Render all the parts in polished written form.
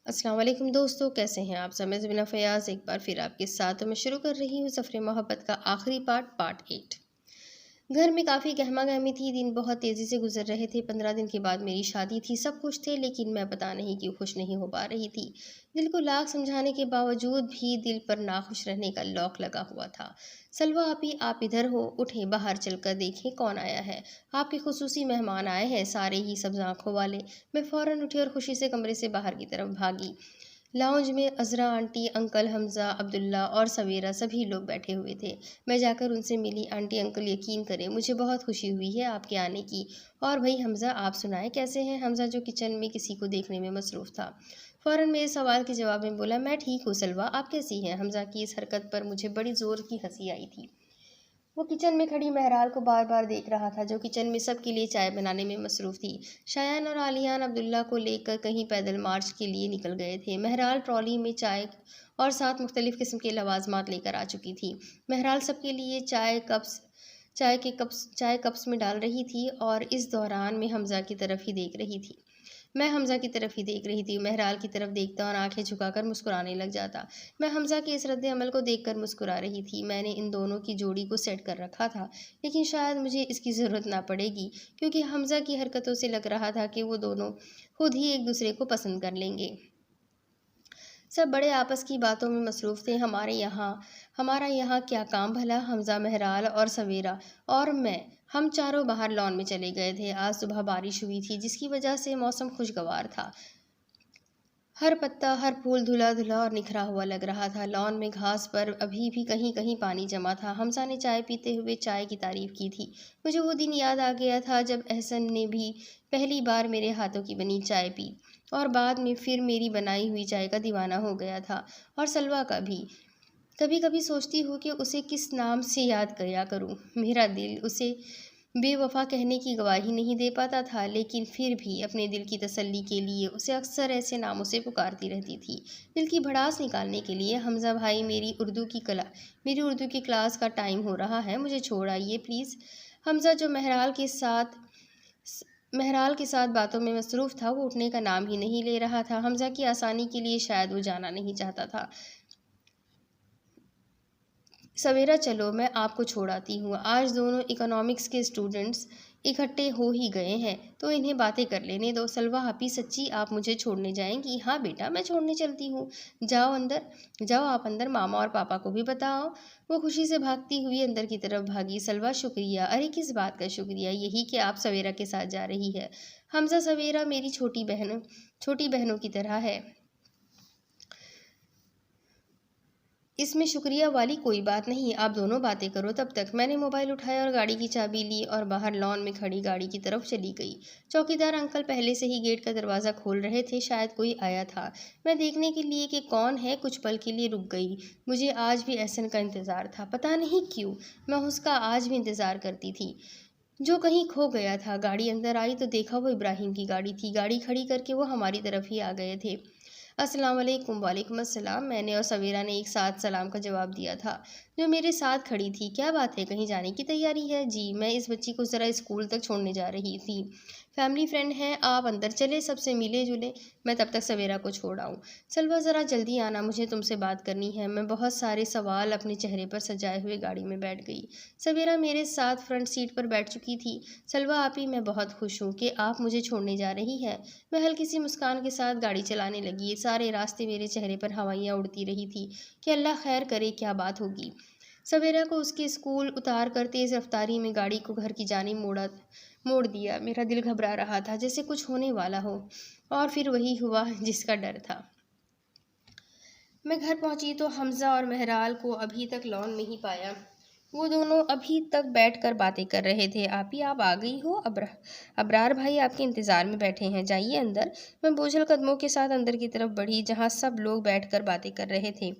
अस्सलाम वालेकुम दोस्तों, कैसे हैं आप सब। मैं ज़मीना फ़याज़ एक बार फिर आपके साथ तो मैं शुरू कर रही हूँ सफ़र मोहब्बत का आखिरी पार्ट 8। घर में काफ़ी गहमा-गहमी थी, दिन बहुत तेज़ी से गुज़र रहे थे। 15 दिन के बाद मेरी शादी थी, सब खुश थे, लेकिन मैं पता नहीं क्यों खुश नहीं हो पा रही थी। दिल को लाख समझाने के बावजूद भी दिल पर नाखुश रहने का लॉक लगा हुआ था। सलवा आपी, आप इधर हो, उठें बाहर चलकर देखें कौन आया है। आपके खुसूसी मेहमान आए हैं, सारे ही सब्ज़ आँखों वाले। मैं फ़ौरन उठी और खुशी से कमरे से बाहर की तरफ भागी। लाउंज में अज़रा आंटी, अंकल हमज़ा, अब्दुल्ला और सवेरा सभी लोग बैठे हुए थे। मैं जाकर उनसे मिली। आंटी अंकल, यकीन करें मुझे बहुत खुशी हुई है आपके आने की। और भाई हमज़ा, आप सुनाएं कैसे हैं। हमज़ा जो किचन में किसी को देखने में मसरूफ़ था, फ़ौरन मेरे सवाल के जवाब में बोला, मैं ठीक हूँ सलवा, आप कैसी हैं। हमज़ा की इस हरकत पर मुझे बड़ी ज़ोर की हंसी आई थी। वो किचन में खड़ी महराल को बार बार देख रहा था, जो किचन में सबके लिए चाय बनाने में मसरूफ़ थी। शायान और आलियान अब्दुल्ला को लेकर कहीं पैदल मार्च के लिए निकल गए थे। महराल ट्रॉली में चाय और साथ मुख्तलिफ़ किस्म के लवाजमात लेकर आ चुकी थी। महराल सबके लिए चाय कप्स में डाल रही थी और इस दौरान मैं हमज़ा की तरफ ही देख रही थी। मैं हमज़ा की तरफ ही देख रही थी। महराल की तरफ देखता और आंखें झुकाकर मुस्कुराने लग जाता। मैं हमज़ा के इस रद्द अमल को देखकर मुस्कुरा रही थी। मैंने इन दोनों की जोड़ी को सेट कर रखा था, लेकिन शायद मुझे इसकी ज़रूरत ना पड़ेगी, क्योंकि हमज़ा की हरकतों से लग रहा था कि वो दोनों खुद ही एक दूसरे को पसंद कर लेंगे। सब बड़े आपस की बातों में मसरूफ़ थे। हमारा यहाँ क्या काम भला। हमज़ा, महराल और सवेरा और मैं, हम चारों बाहर लॉन में चले गए थे। आज सुबह बारिश हुई थी, जिसकी वजह से मौसम खुशगवार था। हर पत्ता, हर फूल धुला-धुला और निखरा हुआ लग रहा था। लॉन में घास पर अभी भी कहीं-कहीं पानी जमा था। हमज़ा ने चाय पीते हुए चाय की तारीफ़ की थी। मुझे वो दिन याद आ गया था जब एहसन ने भी पहली बार मेरे हाथों की बनी चाय पी और बाद में फिर मेरी बनाई हुई चाय का दीवाना हो गया था, और सलवा का भी। कभी-कभी सोचती हूँ कि उसे किस नाम से याद किया करूँ। मेरा दिल उसे बेवफ़ा कहने की गवाही नहीं दे पाता था, लेकिन फिर भी अपने दिल की तसल्ली के लिए उसे अक्सर ऐसे नामों से पुकारती रहती थी। दिल की भड़ास निकालने के लिए, हमज़ा भाई, मेरी उर्दू की क्लास का टाइम हो रहा है, मुझे छोड़ आइए प्लीज़। हमज़ा जो महराल के साथ बातों में मसरूफ़ था, वो उठने का नाम ही नहीं ले रहा था। हमज़ा की आसानी के लिए शायद वो जाना नहीं चाहता था। सवेरा चलो, मैं आपको छोड़ आती हूँ। आज दोनों इकोनॉमिक्स के स्टूडेंट्स इकट्ठे हो ही गए हैं, तो इन्हें बातें कर लेने दो। सलवा हपी, सच्ची आप मुझे छोड़ने जाएंगी। हाँ बेटा, मैं छोड़ने चलती हूँ। जाओ अंदर, जाओ आप अंदर, मामा और पापा को भी बताओ। वो खुशी से भागती हुई अंदर की तरफ भागी। सलवा, शुक्रिया। अरे किस बात का शुक्रिया, यही कि आप सवेरा के साथ जा रही है। हमजा, सवेरा मेरी छोटी बहनों की तरह है, इसमें शुक्रिया वाली कोई बात नहीं। आप दोनों बातें करो तब तक। मैंने मोबाइल उठाया और गाड़ी की चाबी ली और बाहर लॉन में खड़ी गाड़ी की तरफ चली गई। चौकीदार अंकल पहले से ही गेट का दरवाज़ा खोल रहे थे, शायद कोई आया था। मैं देखने के लिए कि कौन है, कुछ पल के लिए रुक गई। मुझे आज भी एहसन का इंतज़ार था, पता नहीं क्यों मैं उसका आज भी इंतज़ार करती थी, जो कहीं खो गया था। गाड़ी अंदर आई तो देखा वो इब्राहिम की गाड़ी थी। गाड़ी खड़ी करके वो हमारी तरफ ही आ गए थे। अस्सलाम वालेकुम। वालेकुम अस्सलाम। मैंने और सवेरा ने एक साथ सलाम का जवाब दिया था। जो मेरे साथ खड़ी थी, क्या बात है, कहीं जाने की तैयारी है। जी, मैं इस बच्ची को ज़रा स्कूल तक छोड़ने जा रही थी। फैमिली फ्रेंड हैं, आप अंदर चले, सबसे मिले जुले, मैं तब तक सवेरा को छोड़ आऊँ। सलवा, ज़रा जल्दी आना, मुझे तुमसे बात करनी है। मैं बहुत सारे सवाल अपने चेहरे पर सजाए हुए गाड़ी में बैठ गई। सवेरा मेरे साथ फ्रंट सीट पर बैठ चुकी थी। सलवा आपी, मैं बहुत खुश हूँ कि आप मुझे छोड़ने जा रही हैं। मैं हल्की सी मुस्कान के साथ गाड़ी चलाने लगी। सारे रास्ते मेरे चेहरे पर हवाइयाँ उड़ती रही थी कि अल्लाह खैर करे, क्या बात होगी। सवेरा को उसके स्कूल उतार कर तेज़ रफ्तारी में गाड़ी को घर की जानिब मोड़ दिया। मेरा दिल घबरा रहा था, जैसे कुछ होने वाला हो, और फिर वही हुआ जिसका डर था। मैं घर पहुंची तो हमज़ा और महराल को अभी तक लॉन में ही पाया। वो दोनों अभी तक बैठकर बातें कर रहे थे। आप ही, आप आ गई हो। अबरार भाई आपके इंतज़ार में बैठे हैं, जाइए अंदर। मैं बोझल कदमों के साथ अंदर की तरफ बढ़ी, जहाँ सब लोग बैठकर बातें कर रहे थे।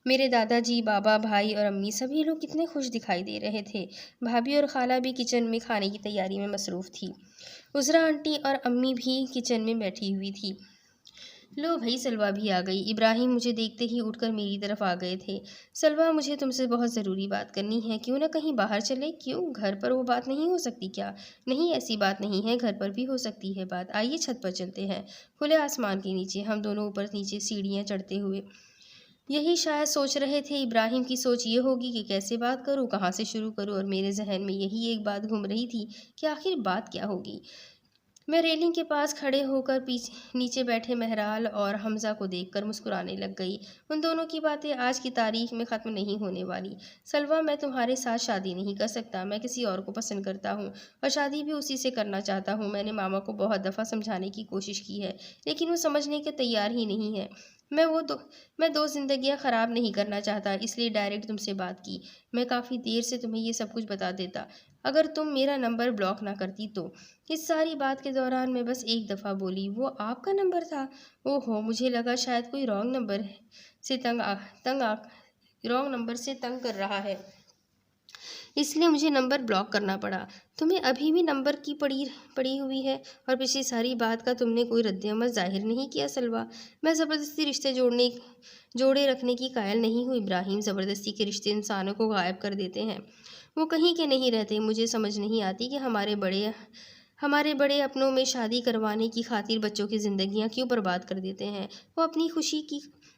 मेरे दादाजी, बाबा, भाई और अम्मी, सभी लोग कितने खुश दिखाई दे रहे थे। भाभी और खाला भी किचन में खाने की तैयारी में मसरूफ़ थी। उज़रा आंटी और अम्मी भी किचन में बैठी हुई थी। लो भई सलवा भी आ गई। इब्राहिम मुझे देखते ही उठकर मेरी तरफ आ गए थे। सलवा, मुझे तुमसे बहुत ज़रूरी बात करनी है, क्यों ना कहीं बाहर चले? क्यों, घर पर वो बात नहीं हो सकती क्या? नहीं, ऐसी बात नहीं है, घर पर भी हो सकती है बात। आइए छत पर चलते हैं, खुले आसमान के नीचे। हम दोनों ऊपर नीचे सीढ़ियाँ चढ़ते हुए यही शायद सोच रहे थे। इब्राहिम की सोच ये होगी कि कैसे बात करूं, कहाँ से शुरू करूं, और मेरे जहन में यही एक बात घूम रही थी कि आखिर बात क्या होगी। मैं रेलिंग के पास खड़े होकर पीछे नीचे बैठे महराल और हमजा को देखकर मुस्कुराने लग गई। उन दोनों की बातें आज की तारीख में ख़त्म नहीं होने वाली। सलवा, मैं तुम्हारे साथ शादी नहीं कर सकता। मैं किसी और को पसंद करता हूँ और शादी भी उसी से करना चाहता हूँ। मैंने मामा को बहुत दफ़ा समझाने की कोशिश की है, लेकिन वो समझने के तैयार ही नहीं है। मैं दो जिंदगियां ख़राब नहीं करना चाहता, इसलिए डायरेक्ट तुमसे बात की। मैं काफ़ी देर से तुम्हें ये सब कुछ बता देता, अगर तुम मेरा नंबर ब्लॉक ना करती तो। इस सारी बात के दौरान मैं बस एक दफ़ा बोली, वो आपका नंबर था? ओहो, मुझे लगा शायद कोई से रॉन्ग नंबर से तंग कर रहा है, इसलिए मुझे नंबर ब्लॉक करना पड़ा। तुम्हें अभी भी नंबर की पड़ी पड़ी हुई है, और पिछली सारी बात का तुमने कोई रद्द-ए-अमल ज़ाहिर नहीं किया सलवा। मैं ज़बरदस्ती रिश्ते जोड़े रखने की कायल नहीं हूँ इब्राहिम। ज़बरदस्ती के रिश्ते इंसानों को गायब कर देते हैं, वो कहीं के नहीं रहते। मुझे समझ नहीं आती कि हमारे बड़े अपनों में शादी करवाने की खातिर बच्चों की ज़िंदगियां क्यों बर्बाद कर देते हैं। वो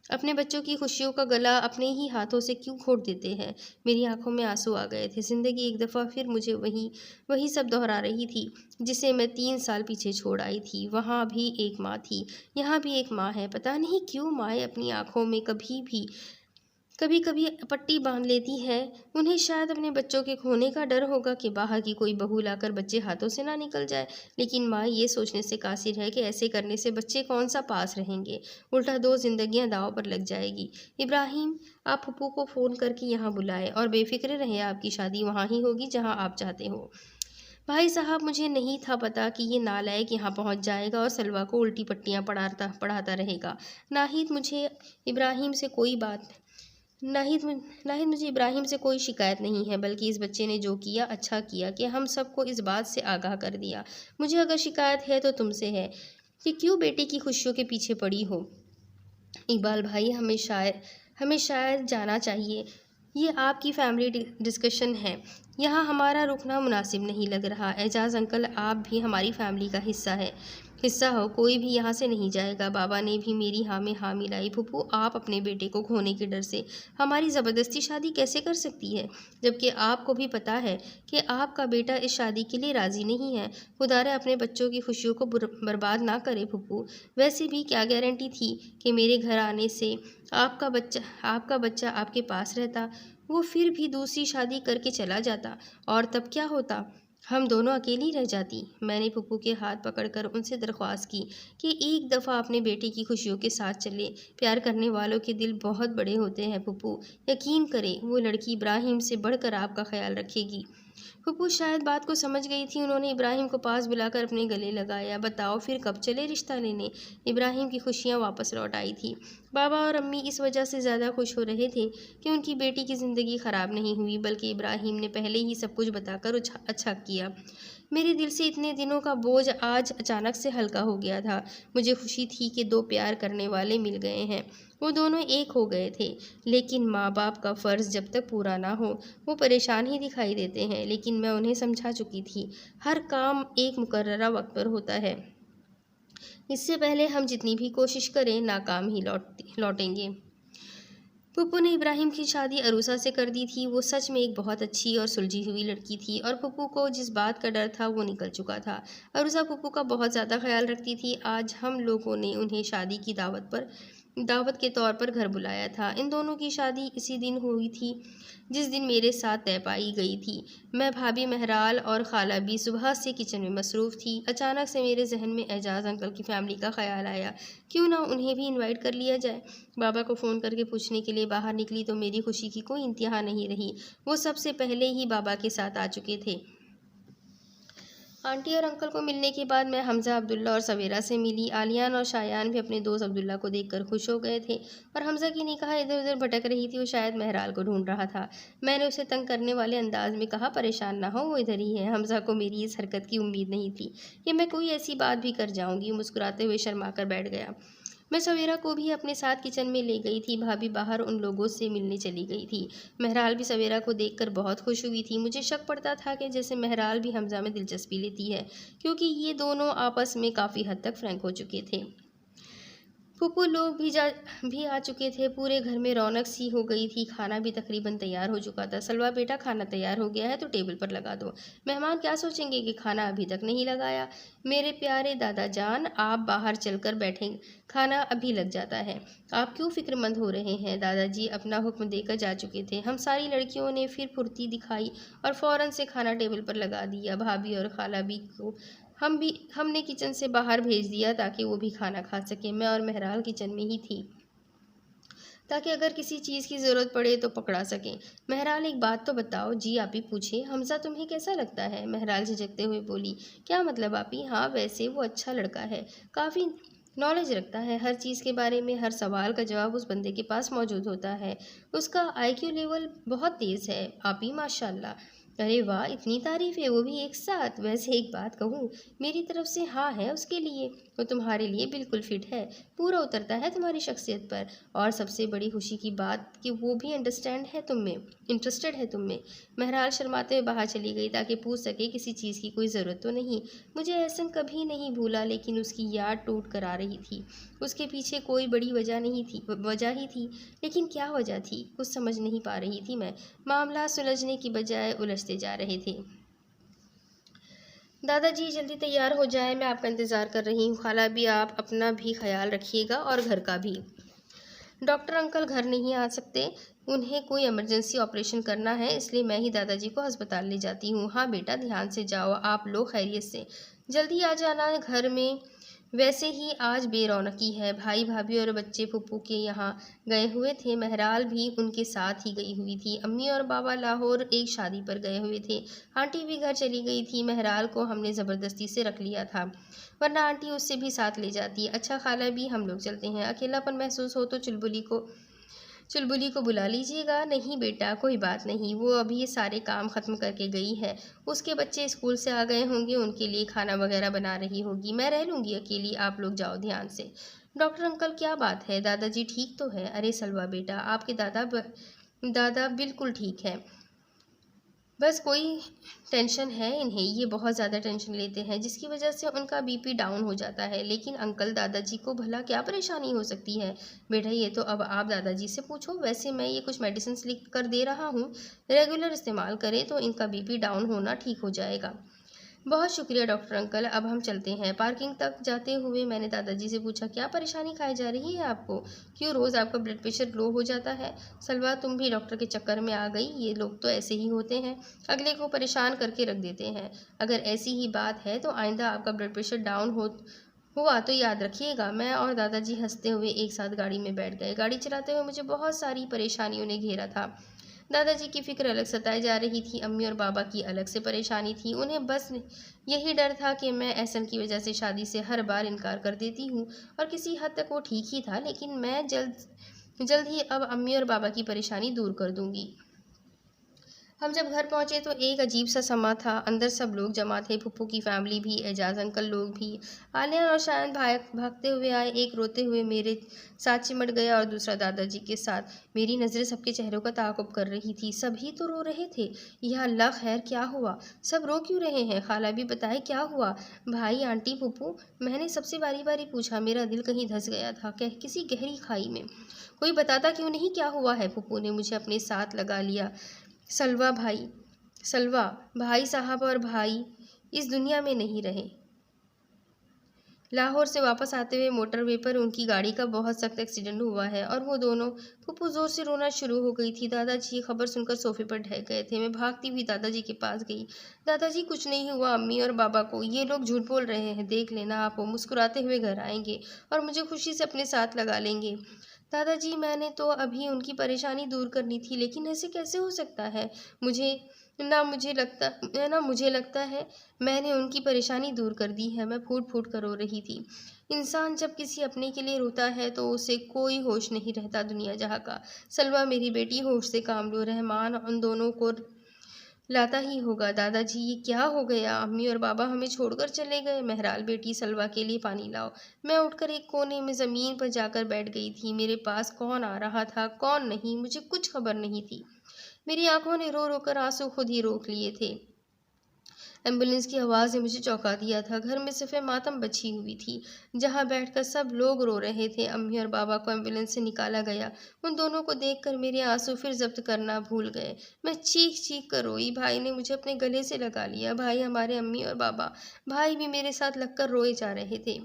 अपने बच्चों की खुशियों का गला अपने ही हाथों से क्यों घोट देते हैं। मेरी आंखों में आंसू आ गए थे। ज़िंदगी एक दफ़ा फिर मुझे वही सब दोहरा रही थी, जिसे मैं 3 साल पीछे छोड़ आई थी। वहाँ भी एक माँ थी, यहाँ भी एक माँ है। पता नहीं क्यों माएँ अपनी आंखों में कभी कभी पट्टी बांध लेती है। उन्हें शायद अपने बच्चों के खोने का डर होगा कि बाहर की कोई बहू लाकर बच्चे हाथों से ना निकल जाए, लेकिन माँ ये सोचने से कासिर है कि ऐसे करने से बच्चे कौन सा पास रहेंगे, उल्टा 2 जिंदगियां दांव पर लग जाएगी। इब्राहिम, आप पप्पू को फ़ोन करके यहाँ बुलाए और बेफिक्र रहे, आपकी शादी वहाँ ही होगी जहाँ आप चाहते हो। भाई साहब, मुझे नहीं था पता कि ये नालायक यहाँ पहुँच जाएगा और सलवा को उल्टी पट्टियाँ पढ़ाता रहेगा। नाहिद मुझे इब्राहिम से कोई बात नाहिद नाहिद मुझे इब्राहिम से कोई शिकायत नहीं है, बल्कि इस बच्चे ने जो किया अच्छा किया कि हम सबको इस बात से आगाह कर दिया। मुझे अगर शिकायत है तो तुमसे है कि क्यों बेटे की खुशियों के पीछे पड़ी हो। इकबाल भाई, हमें शायद जाना चाहिए। ये आपकी फैमिली डिस्कशन है, यहाँ हमारा रुकना मुनासिब नहीं लग रहा। एजाज अंकल, आप भी हमारी फैमिली का हिस्सा हो, कोई भी यहाँ से नहीं जाएगा। बाबा ने भी मेरी हाँ में हाँ मिलाई। फूफू, आप अपने बेटे को खोने के डर से हमारी ज़बरदस्ती शादी कैसे कर सकती है, जबकि आपको भी पता है कि आपका बेटा इस शादी के लिए राज़ी नहीं है। खुदारा अपने बच्चों की खुशियों को बर्बाद ना करे फूफू। वैसे भी क्या गारंटी थी कि मेरे घर आने से आपका बच्चा आपके पास रहता। वो फिर भी दूसरी शादी करके चला जाता, और तब क्या होता, हम दोनों अकेली रह जाती। मैंने पप्पू के हाथ पकड़कर उनसे दरख्वास्त की कि एक दफ़ा अपने बेटे की खुशियों के साथ चले। प्यार करने वालों के दिल बहुत बड़े होते हैं पप्पू, यकीन करें, वो लड़की इब्राहिम से बढ़कर आपका ख्याल रखेगी। पप्पू शायद बात को समझ गई थी। उन्होंने इब्राहिम को पास बुलाकर अपने गले लगाया। बताओ फिर कब चले रिश्ता लेने। इब्राहिम की खुशियाँ वापस लौट आई थी। बाबा और अम्मी इस वजह से ज़्यादा खुश हो रहे थे कि उनकी बेटी की ज़िंदगी ख़राब नहीं हुई, बल्कि इब्राहिम ने पहले ही सब कुछ बताकर अच्छा किया। मेरे दिल से इतने दिनों का बोझ आज अचानक से हल्का हो गया था। मुझे खुशी थी कि 2 प्यार करने वाले मिल गए हैं। वो दोनों एक हो गए थे, लेकिन माँ बाप का फ़र्ज़ जब तक पूरा ना हो वो परेशान ही दिखाई देते हैं। लेकिन मैं उन्हें समझा चुकी थी, हर काम एक मुकर्ररा वक्त पर होता है। इससे पहले हम जितनी भी कोशिश करें, नाकाम ही लौटेंगे। पप्पू ने इब्राहिम की शादी अरूसा से कर दी थी। वो सच में एक बहुत अच्छी और सुलझी हुई लड़की थी, और पप्पू को जिस बात का डर था वो निकल चुका था। अरूसा पप्पू का बहुत ज़्यादा ख्याल रखती थी। आज हम लोगों ने उन्हें शादी की दावत के तौर पर घर बुलाया था। इन दोनों की शादी इसी दिन हुई थी जिस दिन मेरे साथ तय पाई गई थी। मैं, भाभी महराल और खाला भी सुबह से किचन में मसरूफ़ थी। अचानक से मेरे जहन में एजाज अंकल की फैमिली का ख्याल आया, क्यों ना उन्हें भी इनवाइट कर लिया जाए। बाबा को फ़ोन करके पूछने के लिए बाहर निकली तो मेरी खुशी की कोई इंतहा नहीं रही। वो सबसे पहले ही बाबा के साथ आ चुके थे। आंटी और अंकल को मिलने के बाद मैं हमजा, अब्दुल्ला और सवेरा से मिली। आलियान और शायान भी अपने दोस्त अब्दुल्ला को देखकर खुश हो गए थे, और हमजा की निगाह इधर उधर भटक रही थी। वो शायद महराल को ढूंढ रहा था। मैंने उसे तंग करने वाले अंदाज में कहा, परेशान ना हो, वो इधर ही है। हमजा को मेरी इस हरकत की उम्मीद नहीं थी कि मैं कोई ऐसी बात भी कर जाऊंगी। मुस्कुराते हुए शर्मा कर बैठ गया। मैं सवेरा को भी अपने साथ किचन में ले गई थी। भाभी बाहर उन लोगों से मिलने चली गई थी। महराल भी सवेरा को देखकर बहुत खुश हुई थी। मुझे शक पड़ता था कि जैसे महराल भी हमजा में दिलचस्पी लेती है, क्योंकि ये दोनों आपस में काफ़ी हद तक फ्रैंक हो चुके थे। फूफू लोग भी आ चुके थे। पूरे घर में रौनक सी हो गई थी। खाना भी तकरीबन तैयार हो चुका था। सलवा बेटा, खाना तैयार हो गया है तो टेबल पर लगा दो। मेहमान क्या सोचेंगे कि खाना अभी तक नहीं लगाया। मेरे प्यारे दादा जान, आप बाहर चलकर बैठें, खाना अभी लग जाता है। आप क्यों फिक्रमंद हो रहे हैं। दादाजी अपना हुक्म देकर जा चुके थे। हम सारी लड़कियों ने फिर फुर्ती दिखाई और फौरन से खाना टेबल पर लगा दिया। भाभी और खाला भी को हमने किचन से बाहर भेज दिया ताकि वो भी खाना खा सके। मैं और महराल किचन में ही थी ताकि अगर किसी चीज़ की ज़रूरत पड़े तो पकड़ा सकें। महराल, एक बात तो बताओ। जी आपी पूछे। हमजा तुम्हें कैसा लगता है। महराल झिझकते हुए बोली। क्या मतलब आपी। हाँ, वैसे वो अच्छा लड़का है, काफ़ी नॉलेज रखता है हर चीज़ के बारे में। हर सवाल का जवाब उस बंदे के पास मौजूद होता है। उसका आईक्यू लेवल बहुत तेज़ है आपी, माशाल्लाह। अरे वाह, इतनी तारीफ है, वो भी एक साथ। वैसे एक बात कहूँ, मेरी तरफ से हाँ है उसके लिए। वो तुम्हारे लिए बिल्कुल फिट है, पूरा उतरता है तुम्हारी शख्सियत पर। और सबसे बड़ी खुशी की बात कि वो भी इंटरेस्टेड है तुम में। महराल शर्माते हुए बाहर चली गई ताकि पूछ सके किसी चीज़ की कोई ज़रूरत तो नहीं। मुझे एहसन कभी नहीं भूला, लेकिन उसकी याद टूट कर आ रही थी। उसके पीछे कोई बड़ी वजह नहीं थी, वजह ही थी, लेकिन क्या वजह थी कुछ समझ नहीं पा रही थी मैं। मामला सुलझने की बजाय उलझते जा रहे थे। दादाजी जल्दी तैयार हो जाए, मैं आपका इंतज़ार कर रही हूँ। खाला भी, आप अपना भी ख्याल रखिएगा और घर का भी। डॉक्टर अंकल घर नहीं आ सकते, उन्हें कोई इमरजेंसी ऑपरेशन करना है, इसलिए मैं ही दादाजी को अस्पताल ले जाती हूँ। हाँ बेटा, ध्यान से जाओ, आप लोग खैरियत से। जल्दी आ जाना घर में। वैसे ही आज बेरौनकी है। भाई भाभी और बच्चे फूफू के यहाँ गए हुए थे। महराल भी उनके साथ ही गई हुई थी। अम्मी और बाबा लाहौर एक शादी पर गए हुए थे। आंटी भी घर चली गई थी। महराल को हमने ज़बरदस्ती से रख लिया था, वरना आंटी उससे भी साथ ले जाती। अच्छा खाला भी, हम लोग चलते हैं। अकेलापन महसूस हो तो चुलबुली को बुला लीजिएगा। नहीं बेटा, कोई बात नहीं, वो अभी ये सारे काम ख़त्म करके गई है। उसके बच्चे स्कूल से आ गए होंगे, उनके लिए खाना वगैरह बना रही होगी। मैं रह लूँगी अकेली, आप लोग जाओ ध्यान से। डॉक्टर अंकल, क्या बात है, दादाजी ठीक तो है। अरे सलवा बेटा, आपके दादा बिल्कुल ठीक है, बस कोई टेंशन है इन्हें। ये बहुत ज़्यादा टेंशन लेते हैं, जिसकी वजह से उनका बीपी डाउन हो जाता है। लेकिन अंकल, दादाजी को भला क्या परेशानी हो सकती है। बेटा, ये तो अब आप दादाजी से पूछो। वैसे मैं ये कुछ मेडिसिन लिख कर दे रहा हूँ, रेगुलर इस्तेमाल करें तो इनका बीपी डाउन होना ठीक हो जाएगा। बहुत शुक्रिया डॉक्टर अंकल, अब हम चलते हैं। पार्किंग तक जाते हुए मैंने दादाजी से पूछा, क्या परेशानी खाई जा रही है आपको। क्यों रोज़ आपका ब्लड प्रेशर लो हो जाता है। सलवा, तुम भी डॉक्टर के चक्कर में आ गई। ये लोग तो ऐसे ही होते हैं, अगले को परेशान करके रख देते हैं। अगर ऐसी ही बात है तो आइंदा आपका ब्लड प्रेशर डाउन हुआ तो याद रखिएगा। मैं और दादाजी हंसते हुए एक साथ गाड़ी में बैठ गए। गाड़ी चलाते हुए मुझे बहुत सारी परेशानियों ने घेरा था। दादाजी की फिक्र अलग सताई जा रही थी, अम्मी और बाबा की अलग से परेशानी थी। उन्हें बस यही डर था कि मैं एहसन की वजह से शादी से हर बार इनकार कर देती हूँ, और किसी हद तक वो ठीक ही था। लेकिन मैं जल्द ही अब अम्मी और बाबा की परेशानी दूर कर दूंगी। हम जब घर पहुंचे तो एक अजीब सा समा था। अंदर सब लोग जमा थे, फुप्पू की फैमिली भी, एजाज अंकल लोग भी। आलिया और शायन भागते हुए आए। एक रोते हुए मेरे साथ चिमट गया और दूसरा दादाजी के साथ। मेरी नज़रें सबके चेहरों का ताक़ुब कर रही थी। सभी तो रो रहे थे। या अल्लाह, खैर क्या हुआ, सब रो क्यों रहे हैं। खाला भी बताए क्या हुआ। भाई, आंटी, फुप्पू, मैंने सबसे बारी बारी पूछा। मेरा दिल कहीं धंस गया था, किसी गहरी खाई में। कोई बताता क्यों नहीं क्या हुआ है। फुप्पू ने मुझे अपने साथ लगा लिया। सलवा भाई साहब और भाई इस दुनिया में नहीं रहे। लाहौर से वापस आते हुए मोटरवे पर उनकी गाड़ी का बहुत सख्त एक्सीडेंट हुआ है और वो दोनों। फूफू जोर से रोना शुरू हो गई थी। दादाजी ये खबर सुनकर सोफे पर ढह गए थे। मैं भागती हुई दादाजी के पास गई। दादाजी, कुछ नहीं हुआ अम्मी और बाबा को, ये लोग झूठ बोल रहे हैं। देख लेना आप, वो मुस्कुराते हुए घर आएंगे और मुझे खुशी से अपने साथ लगा लेंगे। दादाजी, मैंने तो अभी उनकी परेशानी दूर करनी थी, लेकिन ऐसे कैसे हो सकता है। मुझे लगता है मैंने उनकी परेशानी दूर कर दी है। मैं फूट फूट कर रो रही थी। इंसान जब किसी अपने के लिए रोता है तो उसे कोई होश नहीं रहता दुनिया जहाँ का। सलवा मेरी बेटी होश से काम लो। रहमान उन दोनों को लाता ही होगा। दादाजी ये क्या हो गया? अम्मी और बाबा हमें छोड़कर चले गए। महराल बेटी सलवा के लिए पानी लाओ। मैं उठकर एक कोने में ज़मीन पर जाकर बैठ गई थी। मेरे पास कौन आ रहा था कौन नहीं मुझे कुछ खबर नहीं थी। मेरी आंखों ने रो रो कर आंसू खुद ही रोक लिए थे। एम्बुलेंस की आवाज़ ने मुझे चौंका दिया था। घर में सिर्फ मातम बची हुई थी, जहाँ बैठकर सब लोग रो रहे थे। अम्मी और बाबा को एम्बुलेंस से निकाला गया। उन दोनों को देखकर मेरे आंसू फिर जब्त करना भूल गए। मैं चीख चीख कर रोई। भाई ने मुझे अपने गले से लगा लिया। भाई हमारे अम्मी और बाबा, भाई भी मेरे साथ लगकर रोए जा रहे थे।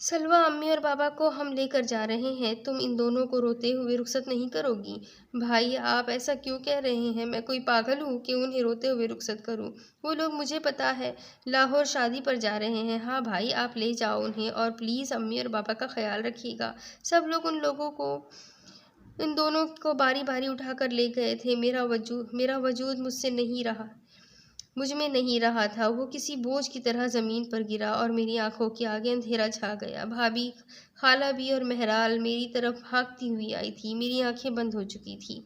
सलवा, अम्मी और बाबा को हम लेकर जा रहे हैं। तुम इन दोनों को रोते हुए रुखसत नहीं करोगी? भाई आप ऐसा क्यों कह रहे हैं? मैं कोई पागल हूँ कि उन्हें रोते हुए रुखसत करूँ? वो लोग, मुझे पता है, लाहौर शादी पर जा रहे हैं। हाँ भाई आप ले जाओ उन्हें, और प्लीज़ अम्मी और बाबा का ख्याल रखिएगा। सब लोग इन दोनों को बारी बारी उठाकर ले गए थे। मेरा वजूद मुझ में नहीं रहा था। वो किसी बोझ की तरह ज़मीन पर गिरा और मेरी आंखों के आगे अंधेरा छा गया। भाभी, खाला भी और महराल मेरी तरफ भागती हुई आई थी। मेरी आंखें बंद हो चुकी थी।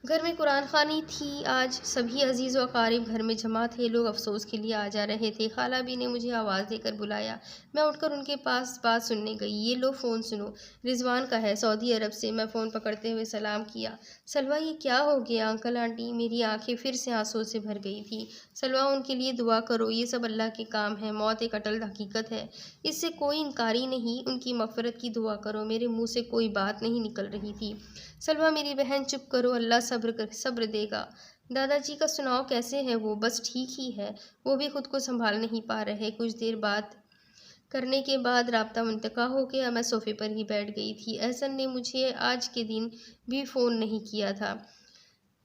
घर में कुरान खानी थी। आज सभी अजीज़ व अकारिब घर में जमा थे। लोग अफसोस के लिए आ जा रहे थे। खाला भी ने मुझे आवाज़ देकर बुलाया। मैं उठकर उनके पास बात सुनने गई। ये लो फ़ोन सुनो, रिजवान का है, सऊदी अरब से। मैं फ़ोन पकड़ते हुए सलाम किया। सलवा ये क्या हो गया अंकल आंटी? मेरी आंखें फिर से आंसू से भर गई थी। सलवा उनके लिए दुआ करो, ये सब अल्लाह के काम है। मौत एक अटल हकीकत है, इससे कोई इनकारी नहीं। उनकी मग़फ़िरत की दुआ करो। मेरे मुँह से कोई बात नहीं निकल रही थी। सलवा मेरी बहन चुप करो, अल्लाह सब्र देगा। दादाजी का सुनाओ, कैसे है वो? बस ठीक ही है, वो भी खुद को संभाल नहीं पा रहे। कुछ देर बात करने के बाद राब्ता मुंतका हो गया। मैं सोफे पर ही बैठ गई थी। एहसन ने मुझे आज के दिन भी फ़ोन नहीं किया था।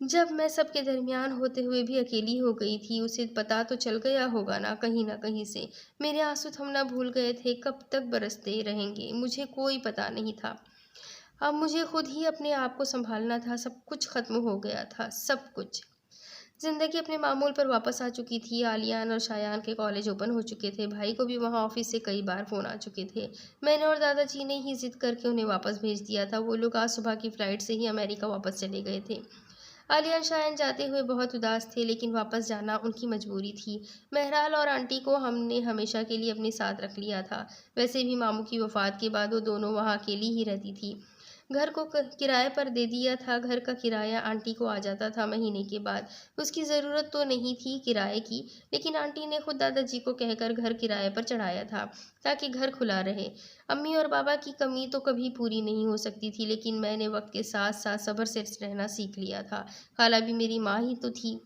जब मैं सबके दरमियान होते हुए भी अकेली हो गई थी, उसे पता तो चल गया होगा ना कहीं से। मेरे आंसू थमना भूल गए थे। कब तक बरसते रहेंगे मुझे कोई पता नहीं था। अब मुझे खुद ही अपने आप को संभालना था। सब कुछ ख़त्म हो गया था, सब कुछ। ज़िंदगी अपने मामूल पर वापस आ चुकी थी। आलियान और शायान के कॉलेज ओपन हो चुके थे। भाई को भी वहाँ ऑफिस से कई बार फ़ोन आ चुके थे। मैंने और दादाजी ने ही ज़िद करके उन्हें वापस भेज दिया था। वो लोग आज सुबह की फ़्लाइट से ही अमेरिका वापस चले गए थे। आलियान शायान जाते हुए बहुत उदास थे, लेकिन वापस जाना उनकी मजबूरी थी। महराल और आंटी को हमने हमेशा के लिए अपने साथ रख लिया था। वैसे भी मामू की वफ़ात के बाद वो दोनों वहाँ अकेली ही रहती थी। घर को किराए पर दे दिया था। घर का किराया आंटी को आ जाता था महीने के बाद। उसकी ज़रूरत तो नहीं थी किराए की, लेकिन आंटी ने खुद दादाजी को कहकर घर किराए पर चढ़ाया था ताकि घर खुला रहे। अम्मी और बाबा की कमी तो कभी पूरी नहीं हो सकती थी, लेकिन मैंने वक्त के साथ साथ सब्र से रहना सीख लिया था। खाला भी मेरी माँ ही तो थी।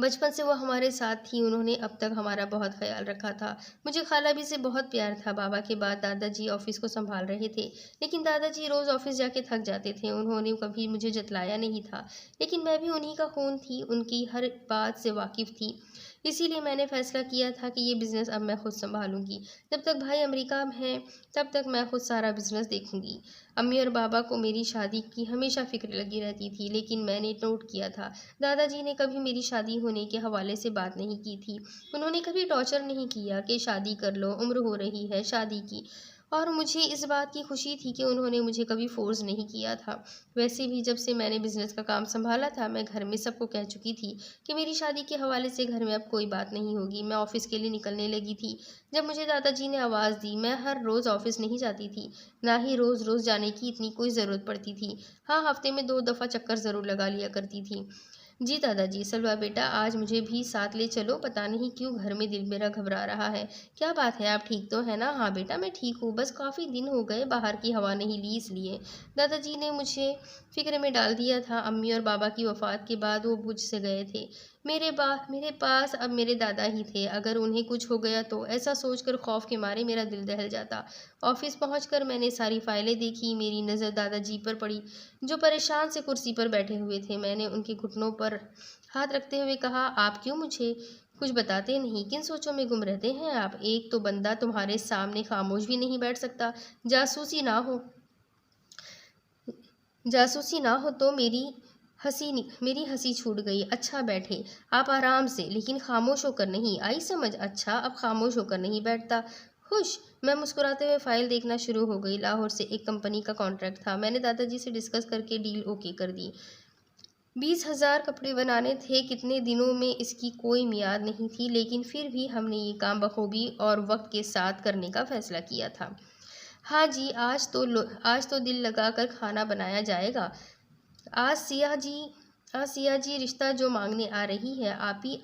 बचपन से वो हमारे साथ थी। उन्होंने अब तक हमारा बहुत ख्याल रखा था। मुझे खाला भी से बहुत प्यार था। बाबा के बाद दादाजी ऑफिस को संभाल रहे थे, लेकिन दादाजी रोज़ ऑफिस जाके थक जाते थे। उन्होंने कभी मुझे जतलाया नहीं था, लेकिन मैं भी उन्हीं का खून थी, उनकी हर बात से वाकिफ़ थी। इसीलिए मैंने फ़ैसला किया था कि ये बिज़नेस अब मैं खुद संभालूंगी। जब तक भाई अमेरिका में हैं तब तक मैं खुद सारा बिज़नेस देखूंगी। अम्मी और बाबा को मेरी शादी की हमेशा फ़िक्र लगी रहती थी, लेकिन मैंने नोट किया था दादाजी ने कभी मेरी शादी होने के हवाले से बात नहीं की थी। उन्होंने कभी टॉर्चर नहीं किया कि शादी कर लो, उम्र हो रही है शादी की। और मुझे इस बात की खुशी थी कि उन्होंने मुझे कभी फोर्स नहीं किया था। वैसे भी जब से मैंने बिज़नेस का काम संभाला था, मैं घर में सबको कह चुकी थी कि मेरी शादी के हवाले से घर में अब कोई बात नहीं होगी। मैं ऑफ़िस के लिए निकलने लगी थी जब मुझे दादाजी ने आवाज़ दी। मैं हर रोज़ ऑफ़िस नहीं जाती थी, ना ही रोज़ रोज़ जाने की इतनी कोई ज़रूरत पड़ती थी। हाँ, हफ्ते में 2 दफ़ा चक्कर ज़रूर लगा लिया करती थी। जी दादाजी। सलवा बेटा, आज मुझे भी साथ ले चलो। पता नहीं क्यों घर में दिल मेरा घबरा रहा है। क्या बात है, आप ठीक तो है ना? हाँ बेटा मैं ठीक हूँ, बस काफ़ी दिन हो गए बाहर की हवा नहीं ली इसलिए। दादाजी ने मुझे फिक्र में डाल दिया था। अम्मी और बाबा की वफ़ात के बाद वो मुझ से गए थे। मेरे पास अब मेरे दादा ही थे। अगर उन्हें कुछ हो गया तो, ऐसा सोचकर खौफ के मारे मेरा दिल दहल जाता। ऑफिस पहुंचकर मैंने सारी फाइलें देखी। मेरी नज़र दादाजी पर पड़ी, जो परेशान से कुर्सी पर बैठे हुए थे। मैंने उनके घुटनों पर हाथ रखते हुए कहा, आप क्यों मुझे कुछ बताते नहीं? किन सोचों में गुम रहते हैं आप? एक तो बंदा तुम्हारे सामने खामोश भी नहीं बैठ सकता। जासूसी ना हो जासूसी ना हो तो मेरी हंसी छूट गई। अच्छा बैठे आप आराम से, लेकिन खामोश होकर नहीं। आई समझ? अच्छा अब खामोश होकर नहीं बैठता। खुश? मैं मुस्कुराते हुए फाइल देखना शुरू हो गई। लाहौर से एक कंपनी का कॉन्ट्रैक्ट था। मैंने दादाजी से डिस्कस करके डील ओके कर दी। 20,000 कपड़े बनाने थे, कितने दिनों में इसकी कोई मियाद नहीं थी, लेकिन फिर भी हमने ये काम बखूबी और वक्त के साथ करने का फैसला किया था। हाँ जी, आज तो दिल लगाकर खाना बनाया जाएगा। आज सिया जी आज सिया जी रिश्ता जो मांगने आ रही है,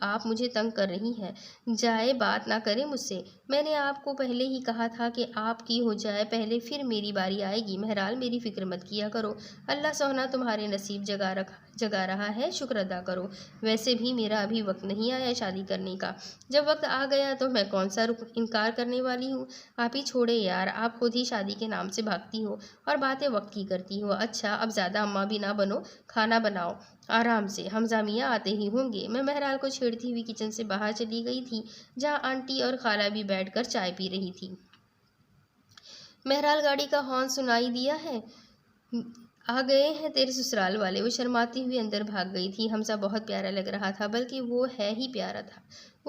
आप मुझे तंग कर रही हैं। जाए बात ना करें मुझसे। मैंने आपको पहले ही कहा था कि आपकी हो जाए पहले, फिर मेरी बारी आएगी। महराल, मेरी फिक्र मत किया करो। अल्लाह सोहना तुम्हारे नसीब जगा रहा है, शुक्र अदा करो। वैसे भी मेरा अभी वक्त नहीं आया शादी करने का। जब वक्त आ गया तो मैं कौन सा इनकार करने वाली हूँ। आप ही छोड़े यार, आप खुद ही शादी के नाम से भागती हो और बातें वक्त की करती हो। अच्छा, अब ज़्यादा अम्मा भी ना बनो, खाना बनाओ आराम से, हमजा मियाँ आते ही होंगे। मैं महराल को छेड़ती हुई किचन से बाहर चली गई थी, जहाँ आंटी और खाला भी बैठकर चाय पी रही थी। महराल, गाड़ी का हॉर्न सुनाई दिया है? आ गए हैं तेरे ससुराल वाले। वो शर्माती हुई अंदर भाग गई थी। हमजा बहुत प्यारा लग रहा था, बल्कि वो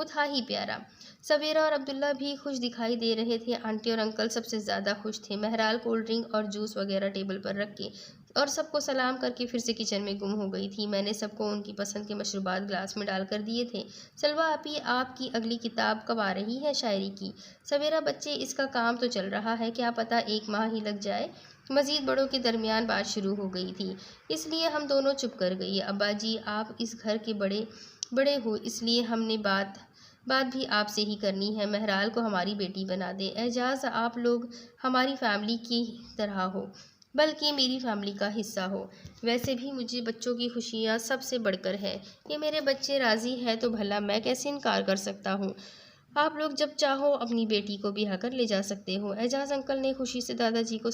था ही प्यारा। सवेरा और अब्दुल्ला भी खुश दिखाई दे रहे थे। आंटी और अंकल सबसे ज़्यादा खुश थे। महराल कोल्ड ड्रिंक और जूस वगैरह टेबल पर रख के और सबको सलाम करके फिर से किचन में गुम हो गई थी। मैंने सबको उनकी पसंद के मशरूबात ग्लास में डालकर दिए थे। सलवा आपी, आपकी अगली किताब कब आ रही है शायरी की? सवेरा बच्चे, इसका काम तो चल रहा है, क्या पता 1 माह ही लग जाए। मजीद बड़ों के दरमियान बात शुरू हो गई थी, इसलिए हम दोनों चुप कर गई। अब्बा जी, आप इस घर के बड़े बड़े हो, इसलिए हमने बात भी आपसे ही करनी है। महराल को हमारी बेटी बना दे। एजाज, आप लोग हमारी फैमिली की तरह हो, बल्कि मेरी फैमिली का हिस्सा हो। वैसे भी मुझे बच्चों की खुशियाँ सबसे बढ़कर है। ये मेरे बच्चे राज़ी है तो भला मैं कैसे इनकार कर सकता हूँ। आप लोग जब चाहो अपनी बेटी को ब्याह कर ले जा सकते हो। एजाज अंकल ने खुशी से दादाजी को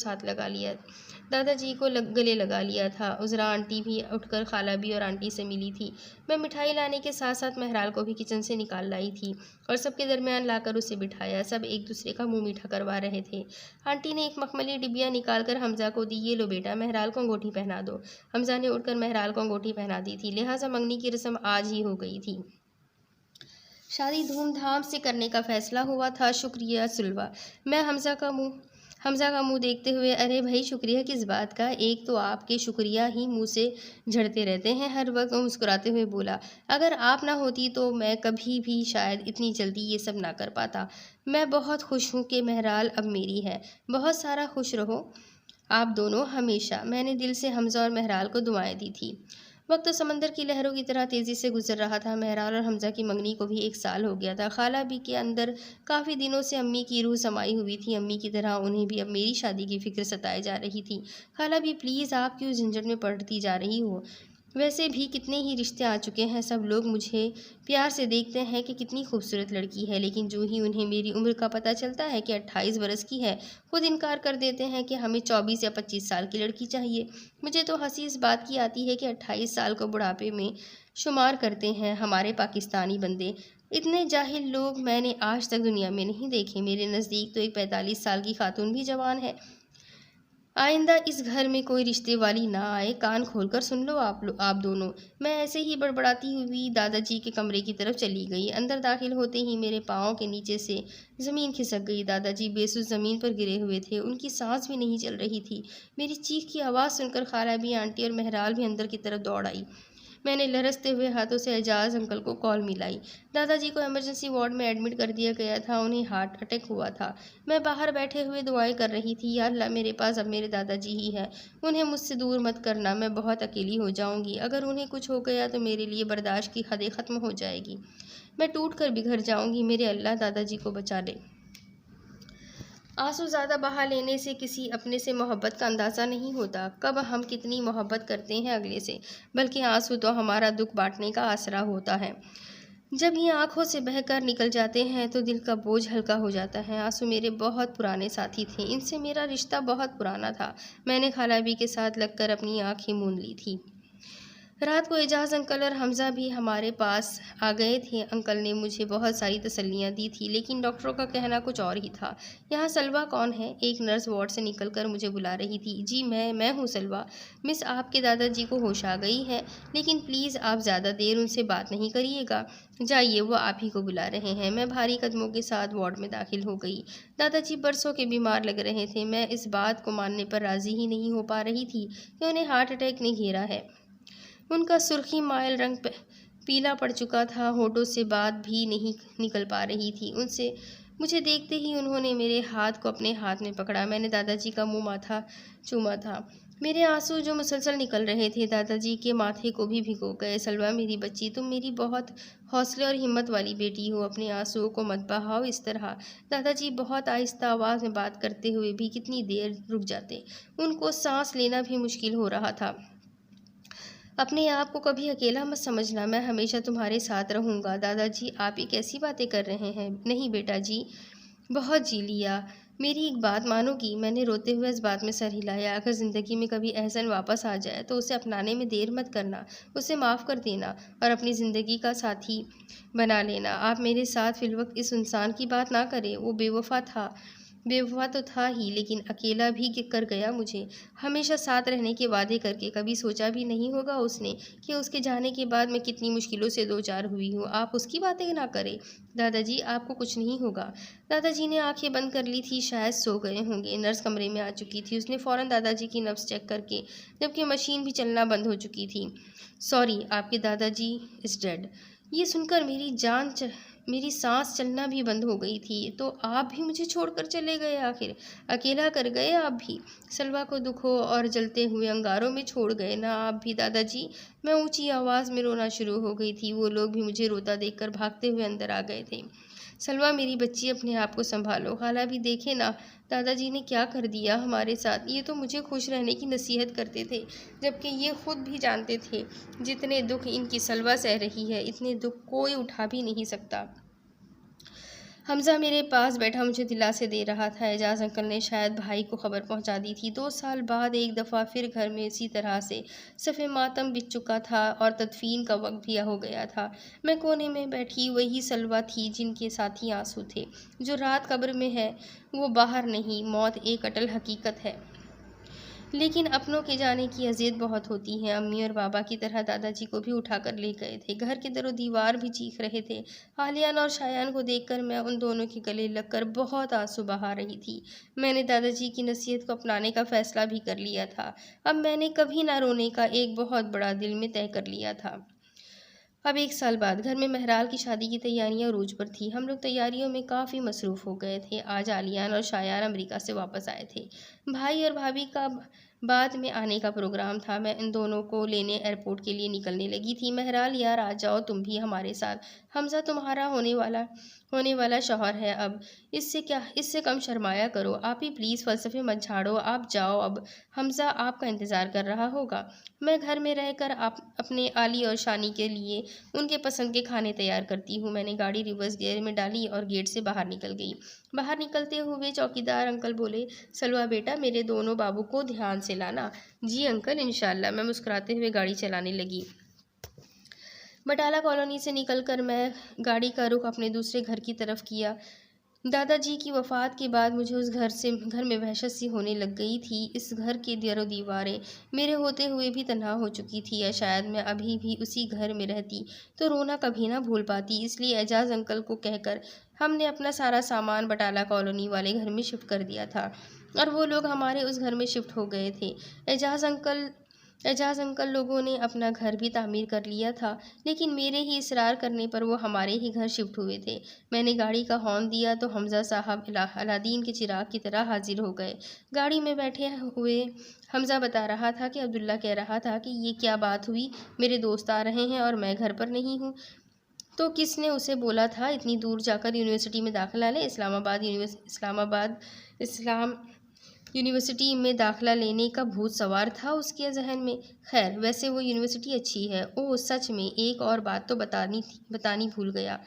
गले लगा लिया था। उजरा आंटी भी उठकर खाला भी और आंटी से मिली थी। मैं मिठाई लाने के साथ साथ महराल को भी किचन से निकाल लाई थी और सबके दरमियान लाकर उसे बिठाया। सब एक दूसरे का मुंह मीठा करवा रहे थे। आंटी ने एक मखमली डिबिया निकालकर हमजा को दी। ये लो बेटा, महराल को अंगूठी पहना दो। हमजा ने उठकर महराल को अंगूठी पहना दी थी, लिहाजा मंगनी की रस्म आज ही हो गई थी। शादी धूमधाम से करने का फैसला हुआ था। शुक्रिया सुलवा। मैं हमजा का मुंह देखते हुए, अरे भाई, शुक्रिया किस बात का? एक तो आपके शुक्रिया ही मुंह से झड़ते रहते हैं हर वक्त। मुस्कुराते हुए बोला, अगर आप ना होती तो मैं कभी भी शायद इतनी जल्दी ये सब ना कर पाता। मैं बहुत खुश हूँ कि महराल अब मेरी है। बहुत सारा खुश रहो आप दोनों हमेशा। मैंने दिल से हमजा और महराल को दुआएं दी थी। वक्त तो समंदर की लहरों की तरह तेज़ी से गुजर रहा था। महराल और हमजा की मंगनी को भी 1 साल हो गया था। खाला भी के अंदर काफ़ी दिनों से अम्मी की रूह समाई हुई थी। अम्मी की तरह उन्हें भी अब मेरी शादी की फिक्र सताए जा रही थी। खाला भी, प्लीज़ आप क्यों झंझट में पड़ती जा रही हो? वैसे भी कितने ही रिश्ते आ चुके हैं। सब लोग मुझे प्यार से देखते हैं कि कितनी खूबसूरत लड़की है, लेकिन जो ही उन्हें मेरी उम्र का पता चलता है कि 28 बरस की है, खुद इनकार कर देते हैं कि हमें 24 या 25 साल की लड़की चाहिए। मुझे तो हंसी इस बात की आती है कि 28 साल को बुढ़ापे में शुमार करते हैं हमारे पाकिस्तानी बंदे। इतने जाहिल लोग मैंने आज तक दुनिया में नहीं देखे। मेरे नज़दीक तो एक 45 साल की खातून भी जवान है। आइंदा इस घर में कोई रिश्ते वाली ना आए। कान खोलकर सुन लो आप दोनों। मैं ऐसे ही बड़बड़ाती हुई दादाजी के कमरे की तरफ चली गई। अंदर दाखिल होते ही मेरे पाँव के नीचे से ज़मीन खिसक गई। दादाजी बेसुध ज़मीन पर गिरे हुए थे, उनकी सांस भी नहीं चल रही थी। मेरी चीख की आवाज़ सुनकर खाला भी, आंटी और महराल भी अंदर की तरफ दौड़ आई। मैंने लरसते हुए हाथों से एजाज अंकल को कॉल मिलाई। दादाजी को इमरजेंसी वार्ड में एडमिट कर दिया गया था, उन्हें हार्ट अटैक हुआ था। मैं बाहर बैठे हुए दुआएं कर रही थी, या अल्लाह, मेरे पास अब मेरे दादाजी ही हैं, उन्हें मुझसे दूर मत करना, मैं बहुत अकेली हो जाऊंगी। अगर उन्हें कुछ हो गया तो मेरे लिए बर्दाश्त की हदें ख़त्म हो जाएगी, मैं टूट कर बिखर जाऊंगी। मेरे अल्लाह, दादाजी को बचा ले। आंसू ज़्यादा बहा लेने से किसी अपने से मोहब्बत का अंदाज़ा नहीं होता, कब हम कितनी मोहब्बत करते हैं अगले से, बल्कि आंसू तो हमारा दुख बांटने का आसरा होता है। जब ये आंखों से बहकर निकल जाते हैं तो दिल का बोझ हल्का हो जाता है। आंसू मेरे बहुत पुराने साथी थे, इनसे मेरा रिश्ता बहुत पुराना था। मैंने खालाबी के साथ लगकर अपनी आँखें मूंद ली थी। रात को एजाज अंकल और हमजा भी हमारे पास आ गए थे। अंकल ने मुझे बहुत सारी तसल्लियाँ दी थी, लेकिन डॉक्टरों का कहना कुछ और ही था। यहाँ सलवा कौन है? एक नर्स वार्ड से निकलकर मुझे बुला रही थी। जी मैं हूँ सलवा। मिस, आपके दादाजी को होश आ गई है, लेकिन प्लीज़ आप ज़्यादा देर उनसे बात नहीं करिएगा। जाइए, वो आप ही को बुला रहे हैं। मैं भारी कदमों के साथ वार्ड में दाखिल हो गई। दादाजी बरसों के बीमार लग रहे थे। मैं इस बात को मानने पर राज़ी ही नहीं हो पा रही थी कि उन्हें हार्ट अटैक ने घेरा है। उनका सुर्खी मायल रंग पीला पड़ चुका था, होठों से बात भी नहीं निकल पा रही थी उनसे। मुझे देखते ही उन्होंने मेरे हाथ को अपने हाथ में पकड़ा। मैंने दादाजी का मुंह माथा चूमा था। मेरे आंसू जो मुसलसल निकल रहे थे दादाजी के माथे को भी भिगो गए। सलवा मेरी बच्ची, तुम मेरी बहुत हौसले और हिम्मत वाली बेटी हो, अपने आंसुओं को मत बहाओ इस तरह। दादाजी बहुत आहिस्ता आवाज़ में बात करते हुए भी कितनी देर रुक जाते। उनको सांस लेना भी मुश्किल हो रहा था। अपने आप को कभी अकेला मत समझना, मैं हमेशा तुम्हारे साथ रहूँगा। दादाजी, आप ये कैसी बातें कर रहे हैं? नहीं बेटा जी, बहुत जी लिया। मेरी एक बात मानोगी? मैंने रोते हुए इस बात में सर हिलाया। अगर ज़िंदगी में कभी एहसन वापस आ जाए तो उसे अपनाने में देर मत करना, उसे माफ़ कर देना और अपनी ज़िंदगी का साथी बना लेना। आप मेरे साथ फिलवक्त इस इंसान की बात ना करें, वो बेवफा तो था ही, लेकिन अकेला भी कर गया मुझे। हमेशा साथ रहने के वादे करके कभी सोचा भी नहीं होगा उसने कि उसके जाने के बाद मैं कितनी मुश्किलों से दो चार हुई हूँ। आप उसकी बातें ना करें। दादाजी, आपको कुछ नहीं होगा। दादाजी ने आंखें बंद कर ली थी, शायद सो गए होंगे। नर्स कमरे में आ चुकी थी। उसने फ़ौरन दादाजी की नब्ज़ चेक करके, जबकि मशीन भी चलना बंद हो चुकी थी, सॉरी, आपके दादाजी इज़ डेड। ये सुनकर मेरी सांस चलना भी बंद हो गई थी। तो आप भी मुझे छोड़कर चले गए आखिर? अकेला कर गए आप भी? सलवा को दुखों और जलते हुए अंगारों में छोड़ गए ना आप भी दादाजी? मैं ऊंची आवाज़ में रोना शुरू हो गई थी। वो लोग भी मुझे रोता देखकर भागते हुए अंदर आ गए थे। सलवा मेरी बच्ची, अपने आप को संभालो। खाला भी देखे ना दादाजी ने क्या कर दिया हमारे साथ। ये तो मुझे खुश रहने की नसीहत करते थे, जबकि ये खुद भी जानते थे जितने दुख इनकी सलवा सह रही है, इतने दुख कोई उठा भी नहीं सकता। हमजा मेरे पास बैठा मुझे दिलासे दे रहा था। एजाज अंकल ने शायद भाई को खबर पहुंचा दी थी। 2 साल बाद एक दफ़ा फिर घर में इसी तरह से सफ़े मातम बिछ चुका था और तदफीन का वक्त भी हो गया था। मैं कोने में बैठी वही सलवा थी जिनके साथी आंसू थे। जो रात कब्र में है वो बाहर नहीं। मौत एक अटल हकीकत है, लेकिन अपनों के जाने की अज़ियत बहुत होती है। अम्मी और बाबा की तरह दादाजी को भी उठाकर ले गए थे। घर के दरो दीवार भी चीख रहे थे। आलियान और शायान को देखकर मैं उन दोनों के गले लगकर बहुत आंसू बहा रही थी। मैंने दादाजी की नसीहत को अपनाने का फ़ैसला भी कर लिया था। अब मैंने कभी ना रोने का एक बहुत बड़ा दिल में तय कर लिया था। अब 1 साल बाद घर में महराल की शादी की तैयारियां उरूज पर थी। हम लोग तैयारियों में काफ़ी मसरूफ़ हो गए थे। आज आलियान और शायान अमेरिका से वापस आए थे। भाई और भाभी का बाद में आने का प्रोग्राम था। मैं इन दोनों को लेने एयरपोर्ट के लिए निकलने लगी थी। महराल, यार आ जाओ तुम भी हमारे साथ। हमजा तुम्हारा होने वाला शौहर है अब। इससे कम शर्माया करो। आप ही प्लीज़ फ़लसफ़े मत झाड़ो, आप जाओ अब। हमजा आपका इंतज़ार कर रहा होगा। मैं घर में रहकर अपने आली और शानी के लिए उनके पसंद के खाने तैयार करती हूँ। मैंने गाड़ी रिवर्स गियर में डाली और गेट से बाहर निकल गई। बाहर निकलते हुए चौकीदार अंकल बोले, सलवा बेटा, मेरे दोनों बाबू को ध्यान से लाना। जी अंकल, इंशाल्लाह। मैं मुस्कुराते हुए गाड़ी चलाने लगी। बटाला कॉलोनी से निकलकर मैं गाड़ी का रुख अपने दूसरे घर की तरफ किया। दादाजी की वफ़ात के बाद मुझे उस घर में वहशत सी होने लग गई थी। इस घर की दीवारों दीवारें मेरे होते हुए भी तन्हा हो चुकी थी, या शायद मैं अभी भी उसी घर में रहती तो रोना कभी ना भूल पाती। इसलिए एजाज अंकल को कहकर हमने अपना सारा सामान बटाला कॉलोनी वाले घर में शिफ्ट कर दिया था और वो लोग हमारे उस घर में शिफ्ट हो गए थे। एजाज अंकल लोगों ने अपना घर भी तामीर कर लिया था, लेकिन मेरे ही इसरार करने पर वो हमारे ही घर शिफ्ट हुए थे। मैंने गाड़ी का हॉर्न दिया तो हमजा साहब अलादीन के चिराग की तरह हाजिर हो गए। गाड़ी में बैठे हुए हमजा बता रहा था कि अब्दुल्ला कह रहा था कि ये क्या बात हुई, मेरे दोस्त आ रहे हैं और मैं घर पर नहीं हूँ। तो किसने उसे बोला था इतनी दूर जाकर यूनिवर्सिटी में दाखिला ले? इस्लाम यूनिवर्सिटी में दाखिला लेने का भूत सवार था उसके जहन में। खैर, वैसे वो यूनिवर्सिटी अच्छी है। ओह सच में, एक और बात तो बतानी भूल गया।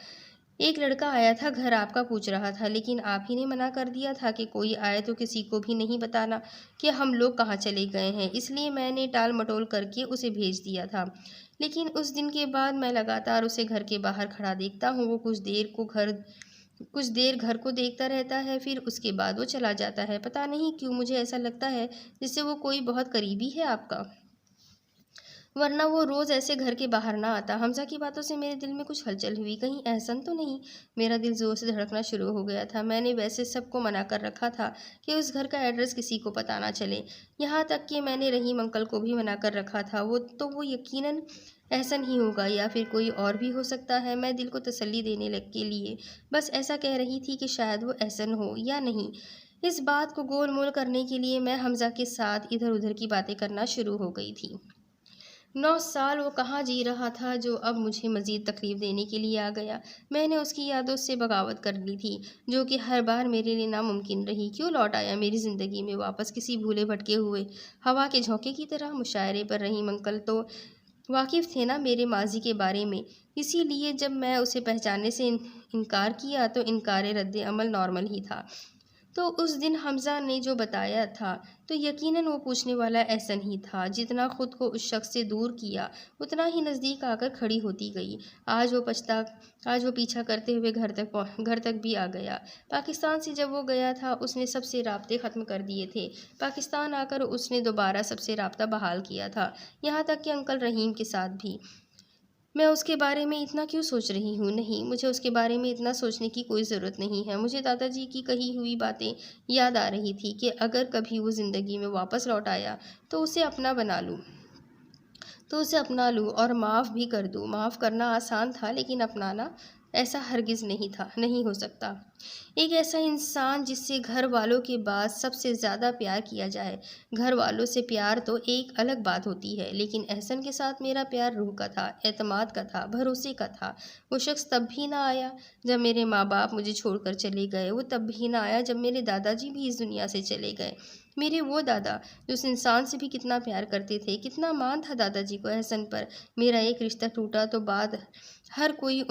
एक लड़का आया था घर, आपका पूछ रहा था, लेकिन आप ही ने मना कर दिया था कि कोई आए तो किसी को भी नहीं बताना कि हम लोग कहाँ चले गए हैं। इसलिए मैंने टाल मटोल करके उसे भेज दिया था। लेकिन उस दिन के बाद मैं लगातार उसे घर के बाहर खड़ा देखता हूँ। वो कुछ देर घर को देखता रहता है, फिर उसके बाद वो चला जाता है। पता नहीं क्यों मुझे ऐसा लगता है जैसे वो कोई बहुत करीबी है आपका। वरना वो रोज़ ऐसे घर के बाहर ना आता। हमजा की बातों से मेरे दिल में कुछ हलचल हुई, कहीं एहसन तो नहीं। मेरा दिल ज़ोर से धड़कना शुरू हो गया था। मैंने वैसे सबको मना कर रखा था कि उस घर का एड्रेस किसी को पता ना चले। यहाँ तक कि मैंने रहीम अंकल को भी मना कर रखा था। वो यकीनन एहसन ही होगा या फिर कोई और भी हो सकता है। मैं दिल को तसल्ली देने लग के लिए बस ऐसा कह रही थी कि शायद वो एहसन हो या नहीं। इस बात को गोल मोल करने के लिए मैं हमजा के साथ इधर उधर की बातें करना शुरू हो गई थी। 9 साल वो कहाँ जी रहा था जो अब मुझे मज़ीद तकलीफ़ देने के लिए आ गया। मैंने उसकी यादों से बगावत कर ली थी, जो कि हर बार मेरे लिए नामुमकिन रही। क्यों लौट आया मेरी ज़िंदगी में वापस किसी भूले भटके हुए हवा के झोंके की तरह। मुशायरे पर रहीम अंकल तो वाकिफ़ थे ना मेरे माजी के बारे में, इसीलिए जब मैं उसे पहचानने से इनकार किया तो इनकार रद्द अमल नॉर्मल ही था। तो उस दिन हमज़ा ने जो बताया था तो यकीनन वो पूछने वाला एहसन ही था। जितना खुद को उस शख्स से दूर किया उतना ही नज़दीक आकर खड़ी होती गई। आज वो पीछा करते हुए घर तक भी आ गया। पाकिस्तान से जब वो गया था उसने सबसे राब्ते ख़त्म कर दिए थे। पाकिस्तान आकर उसने दोबारा सबसे राब्ता बहाल किया था, यहाँ तक कि अंकल रहीम के साथ भी। मैं उसके बारे में इतना क्यों सोच रही हूँ? नहीं, मुझे उसके बारे में इतना सोचने की कोई ज़रूरत नहीं है। मुझे दादाजी की कही हुई बातें याद आ रही थी कि अगर कभी वो ज़िंदगी में वापस लौट आया तो उसे अपना लूँ और माफ़ भी कर दूँ। माफ़ करना आसान था लेकिन अपनाना ऐसा हरगिज़ नहीं हो सकता। एक ऐसा इंसान जिससे घर वालों के बाद सबसे ज़्यादा प्यार किया जाए। घर वालों से प्यार तो एक अलग बात होती है, लेकिन एहसन के साथ मेरा प्यार रूह का था, एतमाद का था, भरोसे का था। वो शख्स तब भी ना आया जब मेरे माँ बाप मुझे छोड़कर चले गए। वो तब भी ना आया जब मेरे दादाजी भी इस दुनिया से चले गए। मेरे वो दादा जो उस इंसान से भी कितना प्यार करते थे, कितना मान था दादाजी को एहसन पर। मेरा एक रिश्ता टूटा तो बाद हर कोई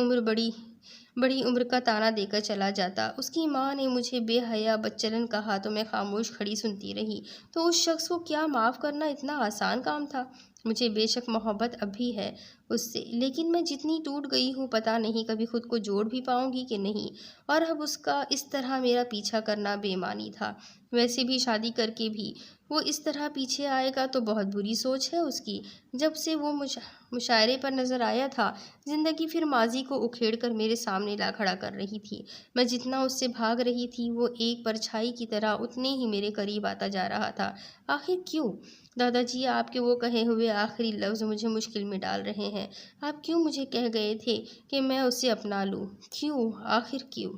बड़ी उम्र का ताना देकर चला जाता। उसकी माँ ने मुझे बेहया बदचलन कहा तो मैं खामोश खड़ी सुनती रही। तो उस शख्स को क्या माफ़ करना इतना आसान काम था? मुझे बेशक मोहब्बत अब भी है उससे, लेकिन मैं जितनी टूट गई हूँ पता नहीं कभी खुद को जोड़ भी पाऊंगी कि नहीं। और अब उसका इस तरह मेरा पीछा करना बेईमानी था। वैसे भी शादी करके भी वो इस तरह पीछे आएगा तो बहुत बुरी सोच है उसकी। जब से वो मुशायरे पर नज़र आया था, ज़िंदगी फिर माजी को उखेड़ कर मेरे सामने ला खड़ा कर रही थी। मैं जितना उससे भाग रही थी वो एक परछाई की तरह उतने ही मेरे करीब आता जा रहा था। आखिर क्यों? दादाजी, आपके वो कहे हुए आखिरी लफ्ज़ मुझे मुश्किल में डाल रहे हैं। आप क्यों मुझे कह गए थे कि मैं उसे अपना लूँ? क्यों? आखिर क्यों?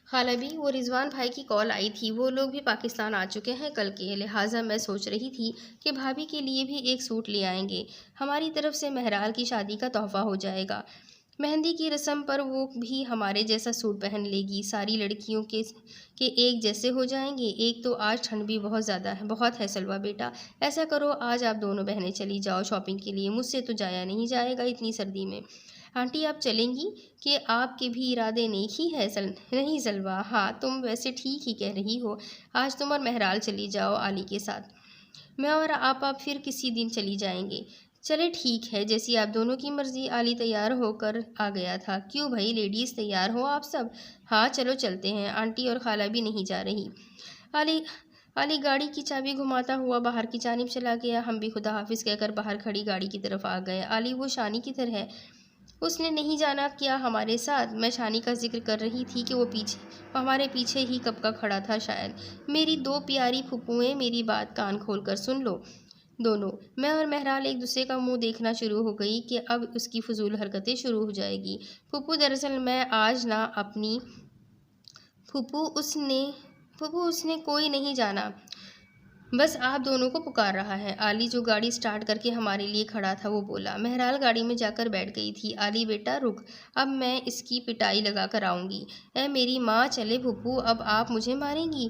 खाला भी, वो रिजवान भाई की कॉल आई थी। वो लोग भी पाकिस्तान आ चुके हैं कल के, लिहाजा मैं सोच रही थी कि भाभी के लिए भी एक सूट ले आएंगे। हमारी तरफ से महराल की शादी का तोहफ़ा हो जाएगा। मेहंदी की रस्म पर वो भी हमारे जैसा सूट पहन लेगी। सारी लड़कियों के एक जैसे हो जाएंगे। एक तो आज ठंड भी बहुत है सलवा बेटा। ऐसा करो आज आप दोनों बहनें चली जाओ शॉपिंग के लिए। मुझसे तो जाया नहीं जाएगा इतनी सर्दी में। आंटी, आप चलेंगी? कि आपके भी इरादे नेक ही है नहीं सलवा? हाँ, तुम वैसे ठीक ही कह रही हो। आज तुम और महराल चली जाओ आली के साथ। मैं और आप फिर किसी दिन चली जाएंगे। चले ठीक है, जैसी आप दोनों की मर्ज़ी। आली तैयार होकर आ गया था। क्यों भाई, लेडीज़ तैयार हो आप सब? हाँ चलो चलते हैं। आंटी और खाला भी नहीं जा रही। आली आली गाड़ी की चाबी घुमाता हुआ बाहर की जानिब चला गया। हम भी खुदा हाफिज़ कहकर बाहर खड़ी गाड़ी की तरफ आ गए। आली वो शानी की तरह उसने नहीं जाना क्या हमारे साथ? मैं शानी का जिक्र कर रही थी कि वो हमारे पीछे ही कब का खड़ा था शायद। मेरी दो प्यारी फुप्पुएं, मेरी बात कान खोल कर सुन लो दोनों। मैं और महराल एक दूसरे का मुंह देखना शुरू हो गई कि अब उसकी फजूल हरकतें शुरू हो जाएगी। फुप्पू, दरअसल मैं आज ना अपनी फुप्पू उसने कोई नहीं जाना, बस आप दोनों को पुकार रहा है। आली जो गाड़ी स्टार्ट करके हमारे लिए खड़ा था वो बोला। महराल गाड़ी में जाकर बैठ गई थी। आली बेटा रुक, अब मैं इसकी पिटाई लगा कर आऊँगी। ऐ मेरी माँ, चले फुप्पू, अब आप मुझे मारेंगी?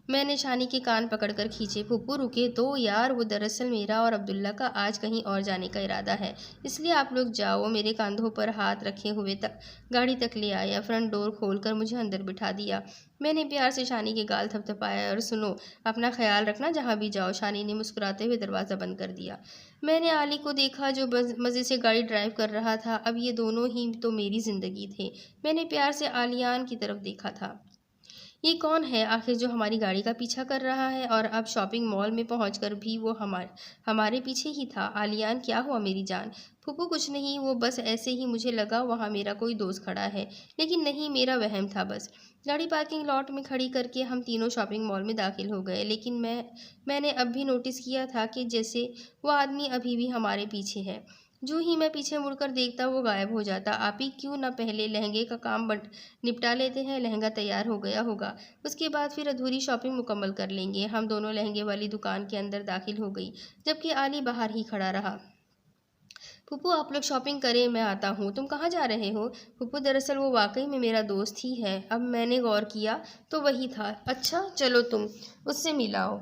मैंने शानी के कान पकड़कर खींचे। फुप्पू रुके तो यार, वो दरअसल मेरा और अब्दुल्ला का आज कहीं और जाने का इरादा है, इसलिए आप लोग जाओ। मेरे कंधों पर हाथ रखे हुए गाड़ी तक ले आया। फ्रंट डोर खोलकर मुझे अंदर बिठा दिया। मैंने प्यार से शानी के गाल थपथपाया और सुनो, अपना ख्याल रखना जहाँ भी जाओ। शानी ने मुस्कुराते हुए दरवाज़ा बंद कर दिया। मैंने आली को देखा जो मज़े से गाड़ी ड्राइव कर रहा था। अब ये दोनों ही तो मेरी ज़िंदगी थे। मैंने प्यार से आलियान की तरफ देखा था। ये कौन है आखिर जो हमारी गाड़ी का पीछा कर रहा है, और अब शॉपिंग मॉल में पहुंचकर भी वो हमारे पीछे ही था। आलियान, क्या हुआ मेरी जान? फूफू, कुछ नहीं, वो बस ऐसे ही मुझे लगा वहाँ मेरा कोई दोस्त खड़ा है। लेकिन नहीं, मेरा वहम था बस। गाड़ी पार्किंग लॉट में खड़ी करके हम तीनों शॉपिंग मॉल में दाखिल हो गए, लेकिन मैंने अब भी नोटिस किया था कि जैसे वो आदमी अभी भी हमारे पीछे है। जो ही मैं पीछे मुड़कर देखता वो गायब हो जाता। आप ही क्यों ना पहले लहंगे का काम निपटा लेते हैं, लहंगा तैयार हो गया होगा, उसके बाद फिर अधूरी शॉपिंग मुकम्मल कर लेंगे। हम दोनों लहंगे वाली दुकान के अंदर दाखिल हो गई, जबकि आली बाहर ही खड़ा रहा। फूफू, आप लोग शॉपिंग करें, मैं आता हूँ। तुम कहाँ जा रहे हो? फूफू, दरअसल वो वाकई में मेरा दोस्त ही है। अब मैंने गौर किया तो वही था। अच्छा, चलो तुम उससे मिलाओ,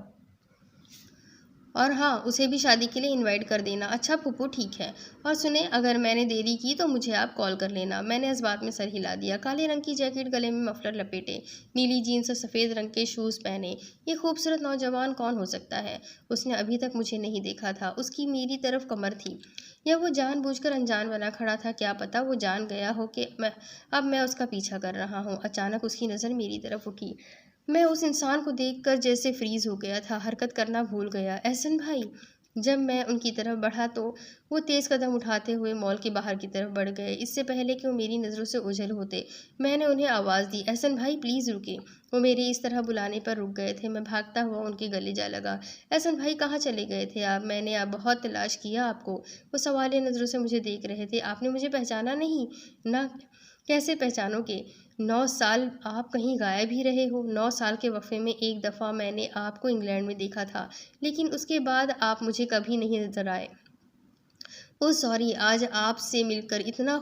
और हाँ, उसे भी शादी के लिए इनवाइट कर देना। अच्छा फूफू, ठीक है। और सुने, अगर मैंने देरी की तो मुझे आप कॉल कर लेना। मैंने इस बात में सर हिला दिया। काले रंग की जैकेट, गले में मफलर लपेटे, नीली जीन्स और सफ़ेद रंग के शूज़ पहने ये खूबसूरत नौजवान कौन हो सकता है? उसने अभी तक मुझे नहीं देखा था। उसकी मेरी तरफ कमर थी, या वो जानबूझकर अनजान बना खड़ा था? क्या पता वो जान गया हो कि मैं उसका पीछा कर रहा हूँ। अचानक उसकी नज़र मेरी तरफ उठी। मैं उस इंसान को देखकर जैसे फ्रीज हो गया था, हरकत करना भूल गया। एहसन भाई। जब मैं उनकी तरफ बढ़ा तो वो तेज़ कदम उठाते हुए मॉल के बाहर की तरफ बढ़ गए, इससे पहले कि वो मेरी नज़रों से ओझल होते। मैंने उन्हें आवाज़ दी, एहसन भाई प्लीज़ रुके। वो मेरे इस तरह बुलाने पर रुक गए थे। मैं भागता हुआ उनके गले जा लगा। एहसन भाई, कहाँ चले गए थे आप? मैंने आप बहुत तलाश किया आपको। वो सवालिया नज़रों से मुझे देख रहे थे। आपने मुझे पहचाना नहीं ना? कैसे पहचानोगे? 9 साल आप कहीं गायब ही रहे हो। 9 साल के वक्फे में एक दफ़ा मैंने आपको इंग्लैंड में देखा था, लेकिन उसके बाद आप मुझे कभी नहीं नजर आए। ओह सॉरी, आज मैं आपसे मिलकर इतना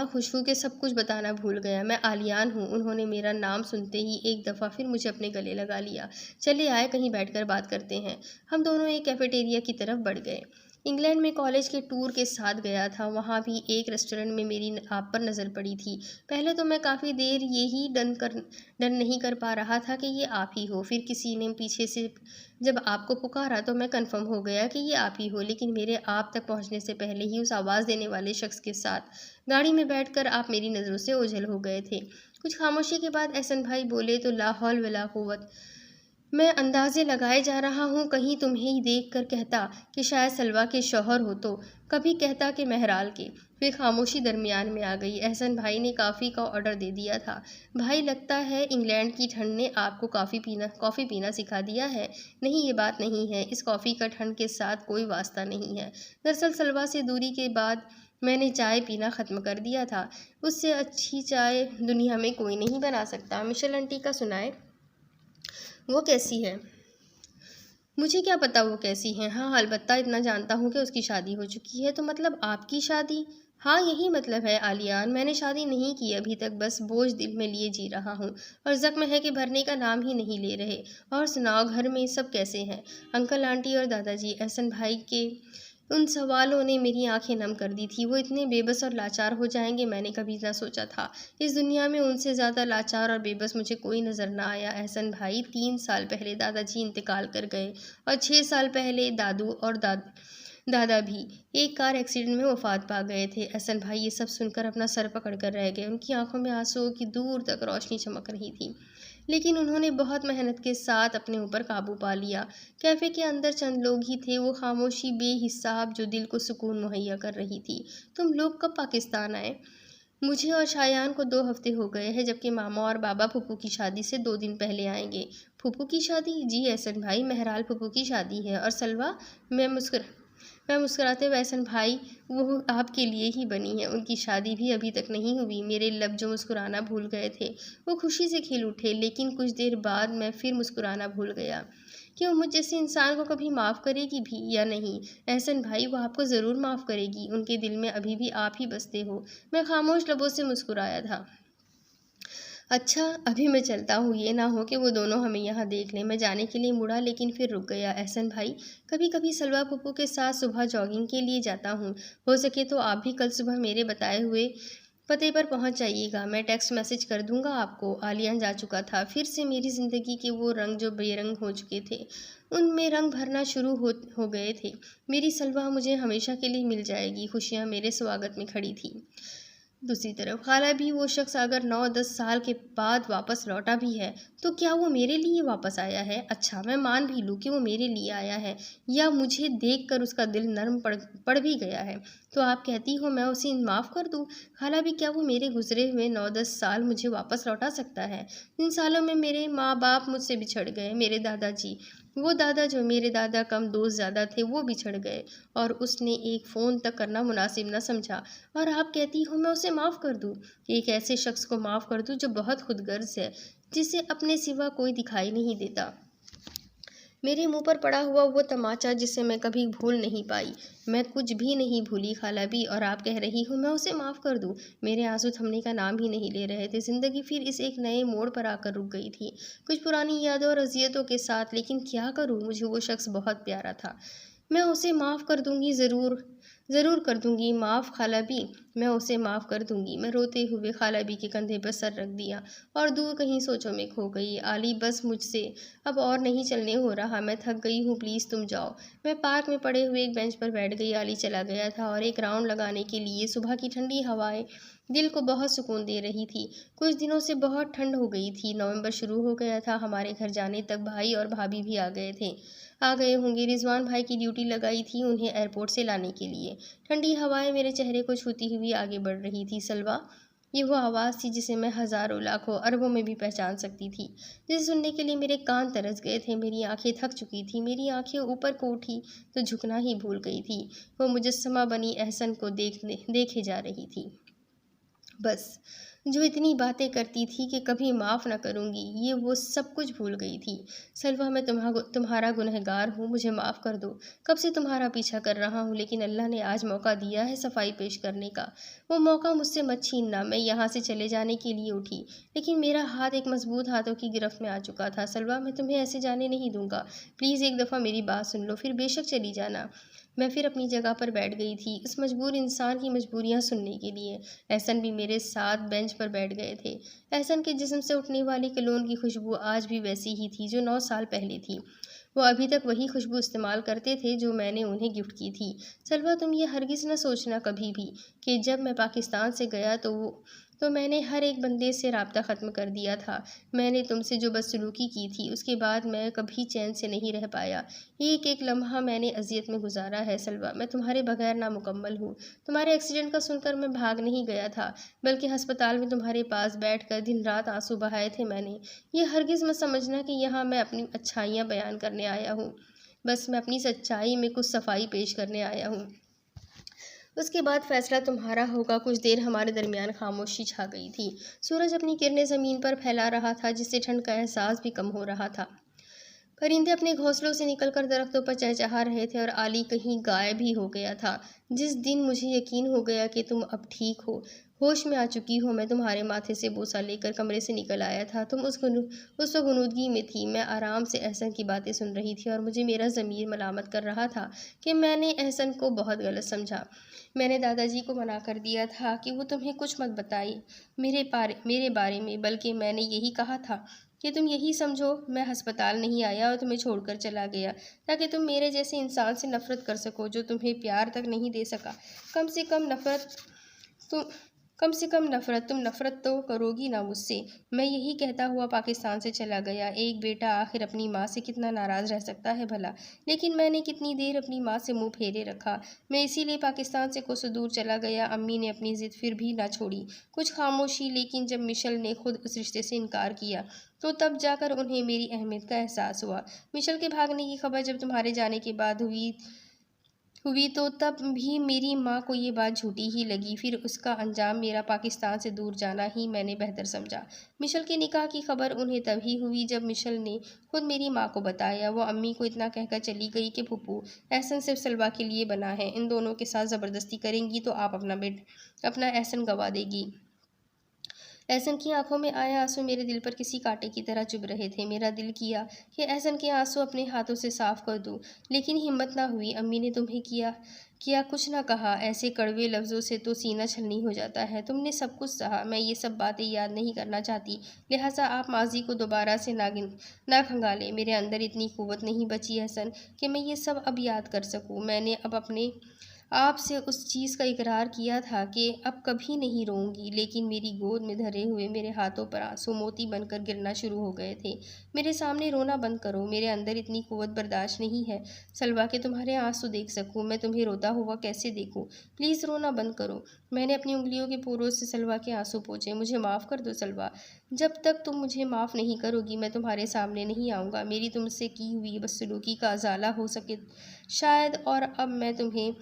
खुश हूँ कि सब कुछ बताना भूल गया। मैं आलियान हूँ। उन्होंने मेरा नाम सुनते ही एक दफ़ा फिर मुझे अपने गले लगा लिया। चले आए, कहीं बैठकर बात करते हैं। हम दोनों एक कैफेटेरिया की तरफ बढ़ गए। इंग्लैंड में कॉलेज के टूर के साथ गया था। वहाँ भी एक रेस्टोरेंट में मेरी आप पर नज़र पड़ी थी। पहले तो मैं काफ़ी देर यही डन नहीं कर पा रहा था कि ये आप ही हो। फिर किसी ने पीछे से जब आपको पुकारा तो मैं कंफर्म हो गया कि ये आप ही हो, लेकिन मेरे आप तक पहुंचने से पहले ही उस आवाज़ देने वाले शख्स के साथ गाड़ी में बैठकर आप मेरी नज़रों से ओझल हो गए थे। कुछ खामोशी के बाद एहसन भाई बोले, तो ला हौल वला कुव्वत, मैं अंदाजे लगाए जा रहा हूँ कहीं तुम्हें ही देख कर कहता कि शायद सलवा के शौहर हो, तो कभी कहता कि महराल के। फिर खामोशी दरमियान में आ गई। एहसन भाई ने कॉफ़ी का ऑर्डर दे दिया था। भाई, लगता है इंग्लैंड की ठंड ने आपको कॉफ़ी पीना सिखा दिया है। नहीं, ये बात नहीं है। इस कॉफ़ी का ठंड के साथ कोई वास्ता नहीं है। दरअसल सलवा से दूरी के बाद मैंने चाय पीना ख़त्म कर दिया था। उससे अच्छी चाय दुनिया में कोई नहीं बना सकता। मिशेल आंटी का सुनाए, वो कैसी है? मुझे क्या पता वो कैसी हैं। हाँ, अलबत्ता इतना जानता हूँ कि उसकी शादी हो चुकी है। तो मतलब आपकी शादी? हाँ, यही मतलब है आलियान। मैंने शादी नहीं की अभी तक, बस बोझ दिल में लिए जी रहा हूँ, और ज़ख्म है कि भरने का नाम ही नहीं ले रहे। और सुनाओ, घर में सब कैसे हैं? अंकल, आंटी और दादाजी? एहसन भाई के उन सवालों ने मेरी आंखें नम कर दी थी। वो इतने बेबस और लाचार हो जाएंगे, मैंने कभी ना सोचा था। इस दुनिया में उनसे ज़्यादा लाचार और बेबस मुझे कोई नज़र ना आया। एहसन भाई, 3 साल पहले दादाजी इंतकाल कर गए, और 6 साल पहले दादू और दादा भी एक कार एक्सीडेंट में वफात पा गए थे। एहसन भाई ये सब सुनकर अपना सर पकड़ कर रह गए। उनकी आंखों में आंसुओं की दूर तक रोशनी चमक रही थी, लेकिन उन्होंने बहुत मेहनत के साथ अपने ऊपर काबू पा लिया। कैफ़े के अंदर चंद लोग ही थे, वो खामोशी बेहिसाब जो दिल को सुकून मुहैया कर रही थी। तुम लोग कब पाकिस्तान आए? मुझे और शायान को 2 हफ्ते हो गए हैं, जबकि मामा और बाबा फूफू की शादी से 2 दिन पहले आएंगे। फूफू की शादी? जी एहसन भाई, महराल फूफू की शादी है। और सलवा? मैं मुस्कुराते हुए, एहसन भाई, वो आपके लिए ही बनी है। उनकी शादी भी अभी तक नहीं हुई। मेरे लब जो मुस्कुराना भूल गए थे वो खुशी से खिल उठे, लेकिन कुछ देर बाद मैं फिर मुस्कुराना भूल गया। क्यों? मुझ जैसे इंसान को कभी माफ़ करेगी भी या नहीं? एहसन भाई, वो आपको ज़रूर माफ़ करेगी। उनके दिल में अभी भी आप ही बसते हो। मैं खामोश लबों से मुस्कुराया था। अच्छा, अभी मैं चलता हूँ, ये ना हो कि वो दोनों हमें यहाँ देख लें। मैं जाने के लिए मुड़ा, लेकिन फिर रुक गया। एहसन भाई, कभी कभी सलवा पप्पू के साथ सुबह जॉगिंग के लिए जाता हूँ। हो सके तो आप भी कल सुबह मेरे बताए हुए पते पर पहुँच जाइएगा। मैं टेक्स्ट मैसेज कर दूंगा आपको। आलियान जा चुका था। फिर से मेरी ज़िंदगी के वो रंग जो बेरंग हो चुके थे, उनमें रंग भरना शुरू हो गए थे। मेरी सलवा मुझे हमेशा के लिए मिल जाएगी। खुशियाँ मेरे स्वागत में खड़ी थी। दूसरी तरफ खाला भी वो शख्स अगर 9-10 साल के बाद वापस लौटा भी है तो क्या वो मेरे लिए वापस आया है? अच्छा, मैं मान भी लूँ कि वो मेरे लिए आया है या मुझे देखकर उसका दिल नर्म पड़ भी गया है, तो आप कहती हो मैं उसे माफ़ कर दूँ? खाला भी क्या वो मेरे गुजरे हुए 9-10 साल मुझे वापस लौटा सकता है? इन सालों में मेरे माँ बाप मुझसे बिछड़ गए, मेरे दादाजी, वो दादा जो मेरे दादा कम दोस्त ज़्यादा थे, वो बिछड़ गए और उसने एक फ़ोन तक करना मुनासिब न समझा। और आप कहती हो मैं उसे माफ़ कर दूँ? एक ऐसे शख्स को माफ़ कर दूँ जो बहुत खुदगर्ज़ है, जिसे अपने सिवा कोई दिखाई नहीं देता। मेरे मुँह पर पड़ा हुआ वो तमाचा जिसे मैं कभी भूल नहीं पाई। मैं कुछ भी नहीं भूली खाला भी, और आप कह रही हो मैं उसे माफ़ कर दूँ। मेरे आँसू थमने का नाम ही नहीं ले रहे थे। ज़िंदगी फिर इस एक नए मोड़ पर आकर रुक गई थी। कुछ पुरानी यादों और अज़ियतों के साथ, लेकिन क्या करूँ, मुझे वो शख्स बहुत प्यारा था। मैं उसे माफ़ कर दूँगी ज़रूर, ज़रूर कर दूँगी माफ़ खाला भी, मैं उसे माफ़ कर दूँगी। मैं रोते हुए खाला भी के कंधे पर सर रख दिया और दूर कहीं सोचों में खो गई। आली बस मुझसे अब और नहीं चलने हो रहा, मैं थक गई हूँ, प्लीज़ तुम जाओ। मैं पार्क में पड़े हुए एक बेंच पर बैठ गई। आली चला गया था और एक राउंड लगाने के लिए सुबह की ठंडी हवाएं दिल को बहुत सुकून दे रही थी। कुछ दिनों से बहुत ठंड हो गई थी। नवंबर शुरू हो गया था। हमारे घर जाने तक भाई और भाभी भी आ गए होंगे। रिजवान भाई की ड्यूटी लगाई थी उन्हें एयरपोर्ट से लाने के लिए। ठंडी हवाएं मेरे चेहरे को छूती हुई आगे बढ़ रही थी। सलवा, ये वो आवाज़ थी जिसे मैं हज़ारों लाखों अरबों में भी पहचान सकती थी, जिसे सुनने के लिए मेरे कान तरस गए थे। मेरी आंखें थक चुकी थी, मेरी आंखें ऊपर को उठी तो झुकना ही भूल गई थी। वो मुजस्समा बनी एहसन को देखे जा रही थी, बस, जो इतनी बातें करती थी कि कभी माफ़ न करूँगी, ये वो सब कुछ भूल गई थी। सलवा, मैं तुम्हारा गुनहगार हूँ, मुझे माफ़ कर दो। कब से तुम्हारा पीछा कर रहा हूँ, लेकिन अल्लाह ने आज मौका दिया है सफाई पेश करने का। वो मौका मुझसे मत छीनना। मैं यहाँ से चले जाने के लिए उठी, लेकिन मेरा हाथ एक मजबूत हाथों की गिरफ्त में आ चुका था। सलवा, मैं तुम्हें ऐसे जाने नहीं दूंगा। प्लीज़ एक दफ़ा मेरी बात सुन लो, फिर बेशक चली जाना। मैं फिर अपनी जगह पर बैठ गई थी, इस मजबूर इंसान की मजबूरियाँ सुनने के लिए। एहसन भी मेरे साथ बेंच पर बैठ गए थे। एहसन के जिस्म से उठने वाली कलोन की खुशबू आज भी वैसी ही थी जो 9 साल पहले थी। वो अभी तक वही खुशबू इस्तेमाल करते थे जो मैंने उन्हें गिफ्ट की थी। सलवा, तुम ये हरगिज़ न सोचना कभी भी कि जब मैं पाकिस्तान से गया तो मैंने हर एक बंदे से राब्ता ख़त्म कर दिया था। मैंने तुमसे जो बदसलूकी की थी उसके बाद मैं कभी चैन से नहीं रह पाया। एक एक लम्हा मैंने अजियत में गुजारा है। सलवा, मैं तुम्हारे बगैर नामुकम्मल हूँ। तुम्हारे एक्सीडेंट का सुनकर मैं भाग नहीं गया था, बल्कि अस्पताल में तुम्हारे पास बैठकर दिन रात आंसू बहाए थे मैंने। ये हरगिज़ मत समझना कि यहाँ मैं अपनी अच्छाइयाँ बयान करने आया हूँ। बस मैं अपनी सच्चाई में कुछ सफाई पेश करने आया हूँ। उसके बाद फैसला तुम्हारा होगा। कुछ देर हमारे दरमियान खामोशी छा गई थी। सूरज अपनी किरणें ज़मीन पर फैला रहा था, जिससे ठंड का एहसास भी कम हो रहा था। परिंदे अपने घोंसलों से निकलकर दरख्तों पर चहचहा रहे थे और आली कहीं गायब ही हो गया था। जिस दिन मुझे यकीन हो गया कि तुम अब ठीक हो, होश में आ चुकी हो, मैं तुम्हारे माथे से बोसा लेकर कमरे से निकल आया था। तुम उस वक्त गुनूदगी में थी। मैं आराम से एहसन की बातें सुन रही थी और मुझे मेरा ज़मीर मलामत कर रहा था कि मैंने एहसन को बहुत गलत समझा। मैंने दादाजी को मना कर दिया था कि वो तुम्हें कुछ मत बताए मेरे बारे में, बल्कि मैंने यही कहा था कि तुम यही समझो मैं अस्पताल नहीं आया और तुम्हें छोड़कर चला गया, ताकि तुम मेरे जैसे इंसान से नफ़रत कर सको जो तुम्हें प्यार तक नहीं दे सका। कम से कम नफ़रत तुम तुम नफ़रत तो करोगी ना मुझसे। मैं यही कहता हुआ पाकिस्तान से चला गया। एक बेटा आखिर अपनी माँ से कितना नाराज़ रह सकता है भला। लेकिन मैंने कितनी देर अपनी माँ से मुंह फेरे रखा। मैं इसीलिए पाकिस्तान से कोसों दूर चला गया। अम्मी ने अपनी ज़िद फिर भी ना छोड़ी। कुछ खामोशी, लेकिन जब मिशेल ने खुद उस रिश्ते से इनकार किया तो तब जाकर उन्हें मेरी अहमियत का एहसास हुआ। मिशेल के भागने की खबर जब तुम्हारे जाने के बाद हुई तो तब भी मेरी माँ को ये बात झूठी ही लगी। फिर उसका अंजाम मेरा पाकिस्तान से दूर जाना ही मैंने बेहतर समझा। मिशेल के निकाह की खबर उन्हें तभी हुई जब मिशेल ने खुद मेरी माँ को बताया। वो अम्मी को इतना कहकर चली गई कि फूफू, एहसन सिर्फ सलवा के लिए बना है। इन दोनों के साथ ज़बरदस्ती करेंगी तो आप अपना एहसन गंवा देगी। एहसन की आंखों में आए आंसू मेरे दिल पर किसी कांटे की तरह चुभ रहे थे। मेरा दिल किया कि एहसन के आंसू अपने हाथों से साफ कर दूं, लेकिन हिम्मत ना हुई। अम्मी ने तुम्हें किया किया कुछ ना कहा। ऐसे कड़वे लफ्ज़ों से तो सीना छलनी हो जाता है। तुमने सब कुछ सहा। मैं ये सब बातें याद नहीं करना चाहती, लिहाजा आप माजी को दोबारा से ना खंगालें। मेरे अंदर इतनी कुव्वत नहीं बची एहसन कि मैं ये सब अब याद कर सकूं। मैंने अब अपने आपसे उस चीज़ का इकरार किया था कि अब कभी नहीं रोऊंगी, लेकिन मेरी गोद में धरे हुए मेरे हाथों पर आंसू मोती बनकर गिरना शुरू हो गए थे। मेरे सामने रोना बंद करो, मेरे अंदर इतनी कुव्वत बर्दाश्त नहीं है सलवा कि तुम्हारे आंसू देख सकूं। मैं तुम्हें रोता हुआ कैसे देखूं? प्लीज़ रोना बंद करो। मैंने अपनी उंगलियों के पोरों से सलवा के आंसू पोंछे। मुझे माफ़ कर दो सलवा। जब तक तुम मुझे माफ़ नहीं करोगी मैं तुम्हारे सामने नहीं आऊँगा। मेरी तुमसे की हुई बदसलूकी का अजाला हो सके शायद, और अब मैं तुम्हें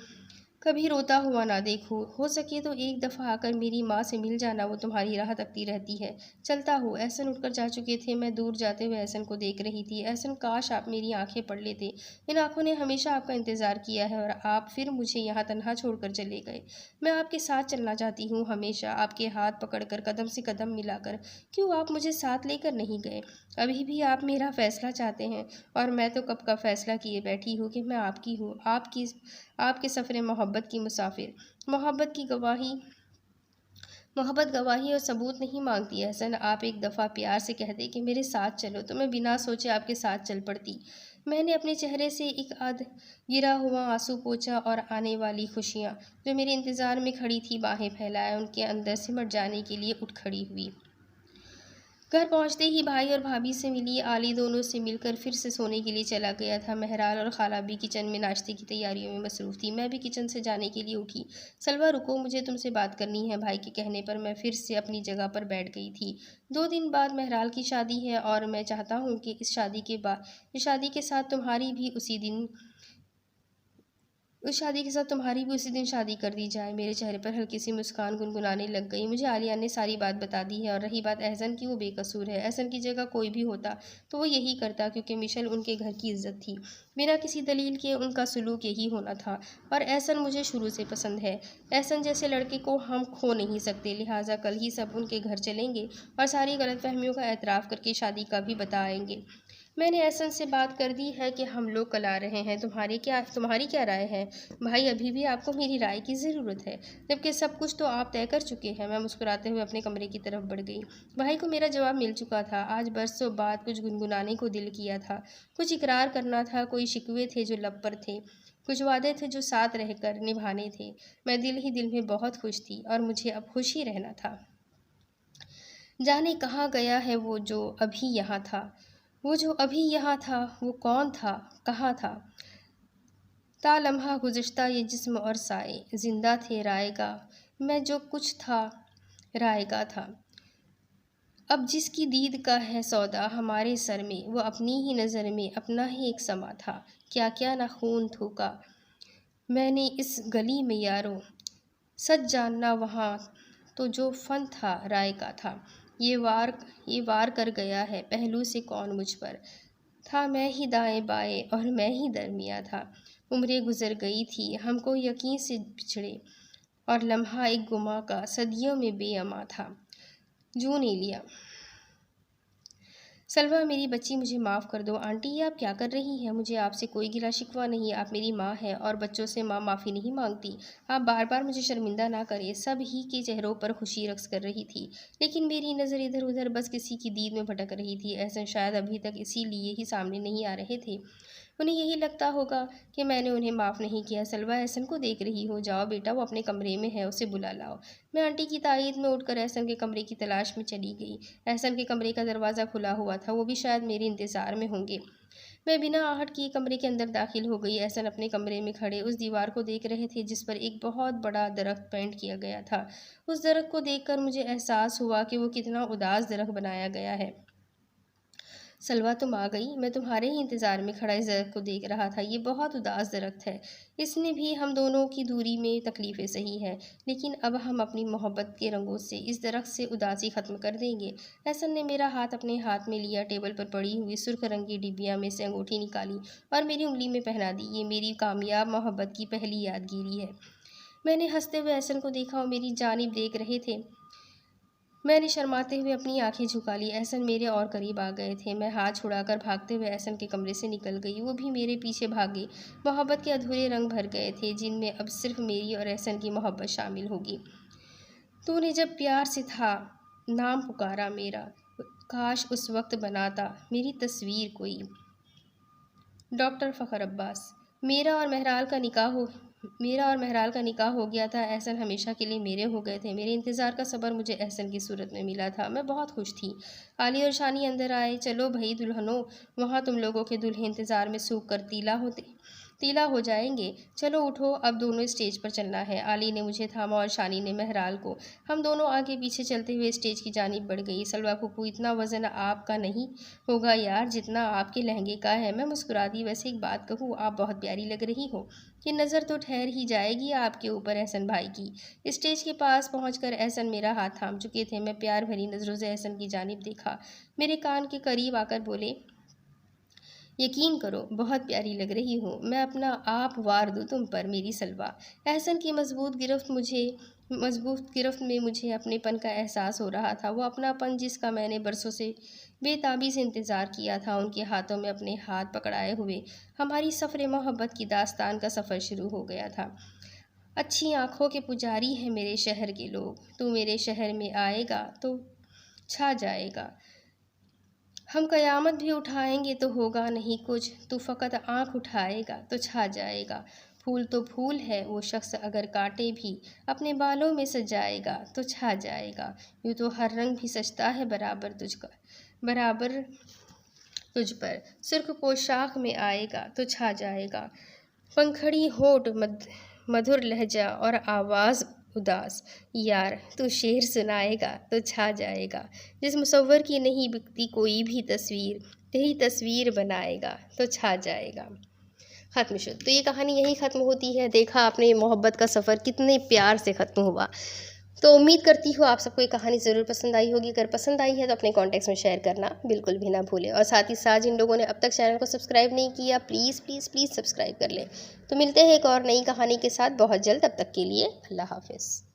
कभी रोता हुआ ना देखूं। हो सके तो एक दफ़ा आकर मेरी माँ से मिल जाना, वो तुम्हारी राह तकती रहती है। चलता हूँ। एहसन उठकर जा चुके थे। मैं दूर जाते हुए एहसन को देख रही थी। एहसन, काश आप मेरी आंखें पढ़ लेते। इन आंखों ने हमेशा आपका इंतज़ार किया है और आप फिर मुझे यहाँ तन्हा छोड़कर चले गए। मैं आपके साथ चलना चाहती हूँ, हमेशा आपके हाथ पकड़कर, कदम से कदम मिलाकर। क्यों आप मुझे साथ लेकर नहीं गए? अभी भी आप मेरा फ़ैसला चाहते हैं, और मैं तो कब का फ़ैसला किए बैठी हूँ कि मैं आपकी हूँ, आपके सफ़र मोहब्बत की मुसाफिर। मोहब्बत गवाही और सबूत नहीं मांगती एहसन। आप एक दफ़ा प्यार से कहते कि मेरे साथ चलो, तो मैं बिना सोचे आपके साथ चल पड़ती। मैंने अपने चेहरे से एक आध गिरा हुआ आंसू पोंछा और आने वाली खुशियाँ जो मेरे इंतज़ार में खड़ी थी बाहें फैलाए उनके अंदर सिमट जाने के लिए उठ खड़ी हुई। घर पहुंचते ही भाई और भाभी से मिली। आली दोनों से मिलकर फिर से सोने के लिए चला गया था। महराल और खाला भी किचन में नाश्ते की तैयारियों में मसरूफ़ थी। मैं भी किचन से जाने के लिए उठी। सलवा रुको, मुझे तुमसे बात करनी है। भाई के कहने पर मैं फिर से अपनी जगह पर बैठ गई थी। 2 दिन बाद महराल की शादी है और मैं चाहता हूँ कि इस शादी के साथ तुम्हारी भी उसी दिन उस शादी के साथ तुम्हारी भी उसी दिन शादी कर दी जाए। मेरे चेहरे पर हल्की सी मुस्कान गुनगुनाने लग गई। मुझे आलिया ने सारी बात बता दी है, और रही बात एहसन की, वो बेकसूर है। एहसन की जगह कोई भी होता तो वो यही करता, क्योंकि मिशेल उनके घर की इज्जत थी। बिना किसी दलील के उनका सलूक यही होना था, और एहसन मुझे शुरू से पसंद है। एहसन जैसे लड़के को हम खो नहीं सकते, लिहाजा कल ही सब उनके घर चलेंगे और सारी गलतफहमियों का एतराफ़ करके शादी का भी बताएंगे। मैंने एहसन से बात कर दी है कि हम लोग कल आ रहे हैं। तुम्हारी क्या राय है? भाई, अभी भी आपको मेरी राय की ज़रूरत है, जबकि सब कुछ तो आप तय कर चुके हैं। मैं मुस्कुराते हुए अपने कमरे की तरफ बढ़ गई। भाई को मेरा जवाब मिल चुका था। आज बरसों बाद कुछ गुनगुनाने को दिल किया था, कुछ इकरार करना था। कोई शिकवे थे जो लब पर थे, कुछ वादे थे जो साथ रहकर निभाने थे। मैं दिल ही दिल में बहुत खुश थी, और मुझे अब खुश ही रहना था। जाने कहाँ गया है वो जो अभी यहाँ था। वो कौन था, कहाँ था? ता लम्हा गुज़श्ता ये जिस्म और साए, जिंदा थे रायगा, मैं जो कुछ था रायगा था। अब जिसकी दीद का है सौदा हमारे सर में, वो अपनी ही नज़र में अपना ही एक समा था। क्या क्या ना खून थूका मैंने इस गली में यारो, सच जानना वहाँ तो जो फन था राय का था। ये वार कर गया है पहलू से कौन मुझ पर, था मैं ही दाएं बाएं और मैं ही दरमिया था। उम्रें गुजर गई थी हमको यकीन से बिछड़े, और लम्हा एक गुमा का सदियों में बेअमा था। जून एलिया। सलवा, मेरी बच्ची, मुझे माफ़ कर दो। आंटी, ये आप क्या कर रही हैं? मुझे आपसे कोई गिला शिकवा नहीं। आप मेरी माँ हैं, और बच्चों से माँ माफ़ी नहीं मांगती। आप बार बार मुझे शर्मिंदा ना करें। सब ही के चेहरों पर खुशी रक्स कर रही थी, लेकिन मेरी नज़र इधर उधर बस किसी की दीद में भटक रही थी। ऐसा शायद अभी तक इसीलिए ही सामने नहीं आ रहे थे। उन्हें यही लगता होगा कि मैंने उन्हें माफ़ नहीं किया। सलवा, एहसन को देख रही हो? जाओ बेटा, वो अपने कमरे में है, उसे बुला लाओ। मैं आंटी की तायीद में उठकर एहसन के कमरे की तलाश में चली गई। एहसन के कमरे का दरवाज़ा खुला हुआ था, वो भी शायद मेरे इंतज़ार में होंगे। मैं बिना आहट किए कमरे के अंदर दाखिल हो गई। एहसन अपने कमरे में खड़े उस दीवार को देख रहे थे जिस पर एक बहुत बड़ा दरख्त पेंट किया गया था। उस दरख्त को देखकर मुझे एहसास हुआ कि वो कितना उदास दरख्त बनाया गया है। सलवा, तुम आ गई। मैं तुम्हारे ही इंतज़ार में खड़ा इस दरख्त को देख रहा था। ये बहुत उदास दरख्त है। इसने भी हम दोनों की दूरी में तकलीफ़ें सही है, लेकिन अब हम अपनी मोहब्बत के रंगों से इस दरख्त से उदासी ख़त्म कर देंगे। एहसन ने मेरा हाथ अपने हाथ में लिया, टेबल पर पड़ी हुई सुर्ख रंग की डिबिया में से अंगूठी निकाली और मेरी उंगली में पहना दी। ये मेरी कामयाब मोहब्बत की पहली यादगिरी है। मैंने हंसते हुए एहसन को देखा, और मेरी जानिब देख रहे थे। मैंने शर्माते हुए अपनी आंखें झुका ली। एहसन मेरे और करीब आ गए थे। मैं हाथ छुड़ाकर भागते हुए एहसन के कमरे से निकल गई। वो भी मेरे पीछे भागे। मोहब्बत के अधूरे रंग भर गए थे, जिनमें अब सिर्फ मेरी और एहसन की मोहब्बत शामिल होगी। तूने जब प्यार से था नाम पुकारा मेरा, काश उस वक्त बनाता मेरी तस्वीर कोई। डॉक्टर फ़खर अब्बास। मेरा और महराल का निकाह मेरा और महराल का निकाह हो गया था। एहसन हमेशा के लिए मेरे हो गए थे। मेरे इंतज़ार का सब्र मुझे एहसन की सूरत में मिला था। मैं बहुत खुश थी। आली और शानी अंदर आए। चलो भई दुल्हनों, वहाँ तुम लोगों के दूल्हे इंतज़ार में सूख कर तीला हो जाएंगे। चलो उठो, अब दोनों स्टेज पर चलना है। आली ने मुझे थामा और शानी ने महराल को। हम दोनों आगे पीछे चलते हुए स्टेज की जानिब बढ़ गई। सलवा फूफू, इतना वज़न आपका नहीं होगा यार जितना आपके लहंगे का है। मैं मुस्कुरा दी। वैसे एक बात कहूँ, आप बहुत प्यारी लग रही हो। कि नज़र तो ठहर ही जाएगी आपके ऊपर एहसन भाई की। स्टेज के पास पहुंचकर एहसन मेरा हाथ थाम चुके थे। मैं प्यार भरी नज़रों से एहसन की जानिब देखा। मेरे कान के करीब आकर बोले, यकीन करो बहुत प्यारी लग रही हूँ। मैं अपना आप वार दूँ तुम पर मेरी सलवा। एहसन की मजबूत गिरफ्त में मुझे अपनेपन का एहसास हो रहा था। वो अपनापन जिसका मैंने बरसों से बेताबी से इंतज़ार किया था। उनके हाथों में अपने हाथ पकड़ाए हुए हमारी सफ़र मोहब्बत की दास्तान का सफ़र शुरू हो गया था। अच्छी आँखों के पुजारी हैं मेरे शहर के लोग। तू मेरे शहर में आएगा तो छा जाएगा। हम क़यामत भी उठाएंगे तो होगा नहीं कुछ। तू फ़कत आँख उठाएगा तो छा जाएगा। फूल तो फूल है, वो शख्स अगर काटे भी अपने बालों में सजाएगा तो छा जाएगा। यूँ तो हर रंग भी सजता है बराबर तुझ पर। सुर्ख पोशाक में आएगा तो छा जाएगा। पंखड़ी होठ मधुर लहजा और आवाज़ उदास। यार तू शेर सुनाएगा तो छा जाएगा। जिस मुसव्वर की नहीं बिकती कोई भी तस्वीर, तेरी तस्वीर बनाएगा तो छा जाएगा। ख़त्म शुद्ध। तो ये कहानी यहीं ख़त्म होती है। देखा आपने मोहब्बत का सफ़र कितने प्यार से ख़त्म हुआ। तो उम्मीद करती हूँ आप सबको ये कहानी ज़रूर पसंद आई होगी। अगर पसंद आई है तो अपने कॉन्टेक्ट्स में शेयर करना बिल्कुल भी ना भूलें। और साथ ही साथ जिन लोगों ने अब तक चैनल को सब्सक्राइब नहीं किया, प्लीज़ प्लीज़ प्लीज़ सब्सक्राइब कर लें। तो मिलते हैं एक और नई कहानी के साथ बहुत जल्द। तब तक के लिए अल्लाह हाफ़िज़।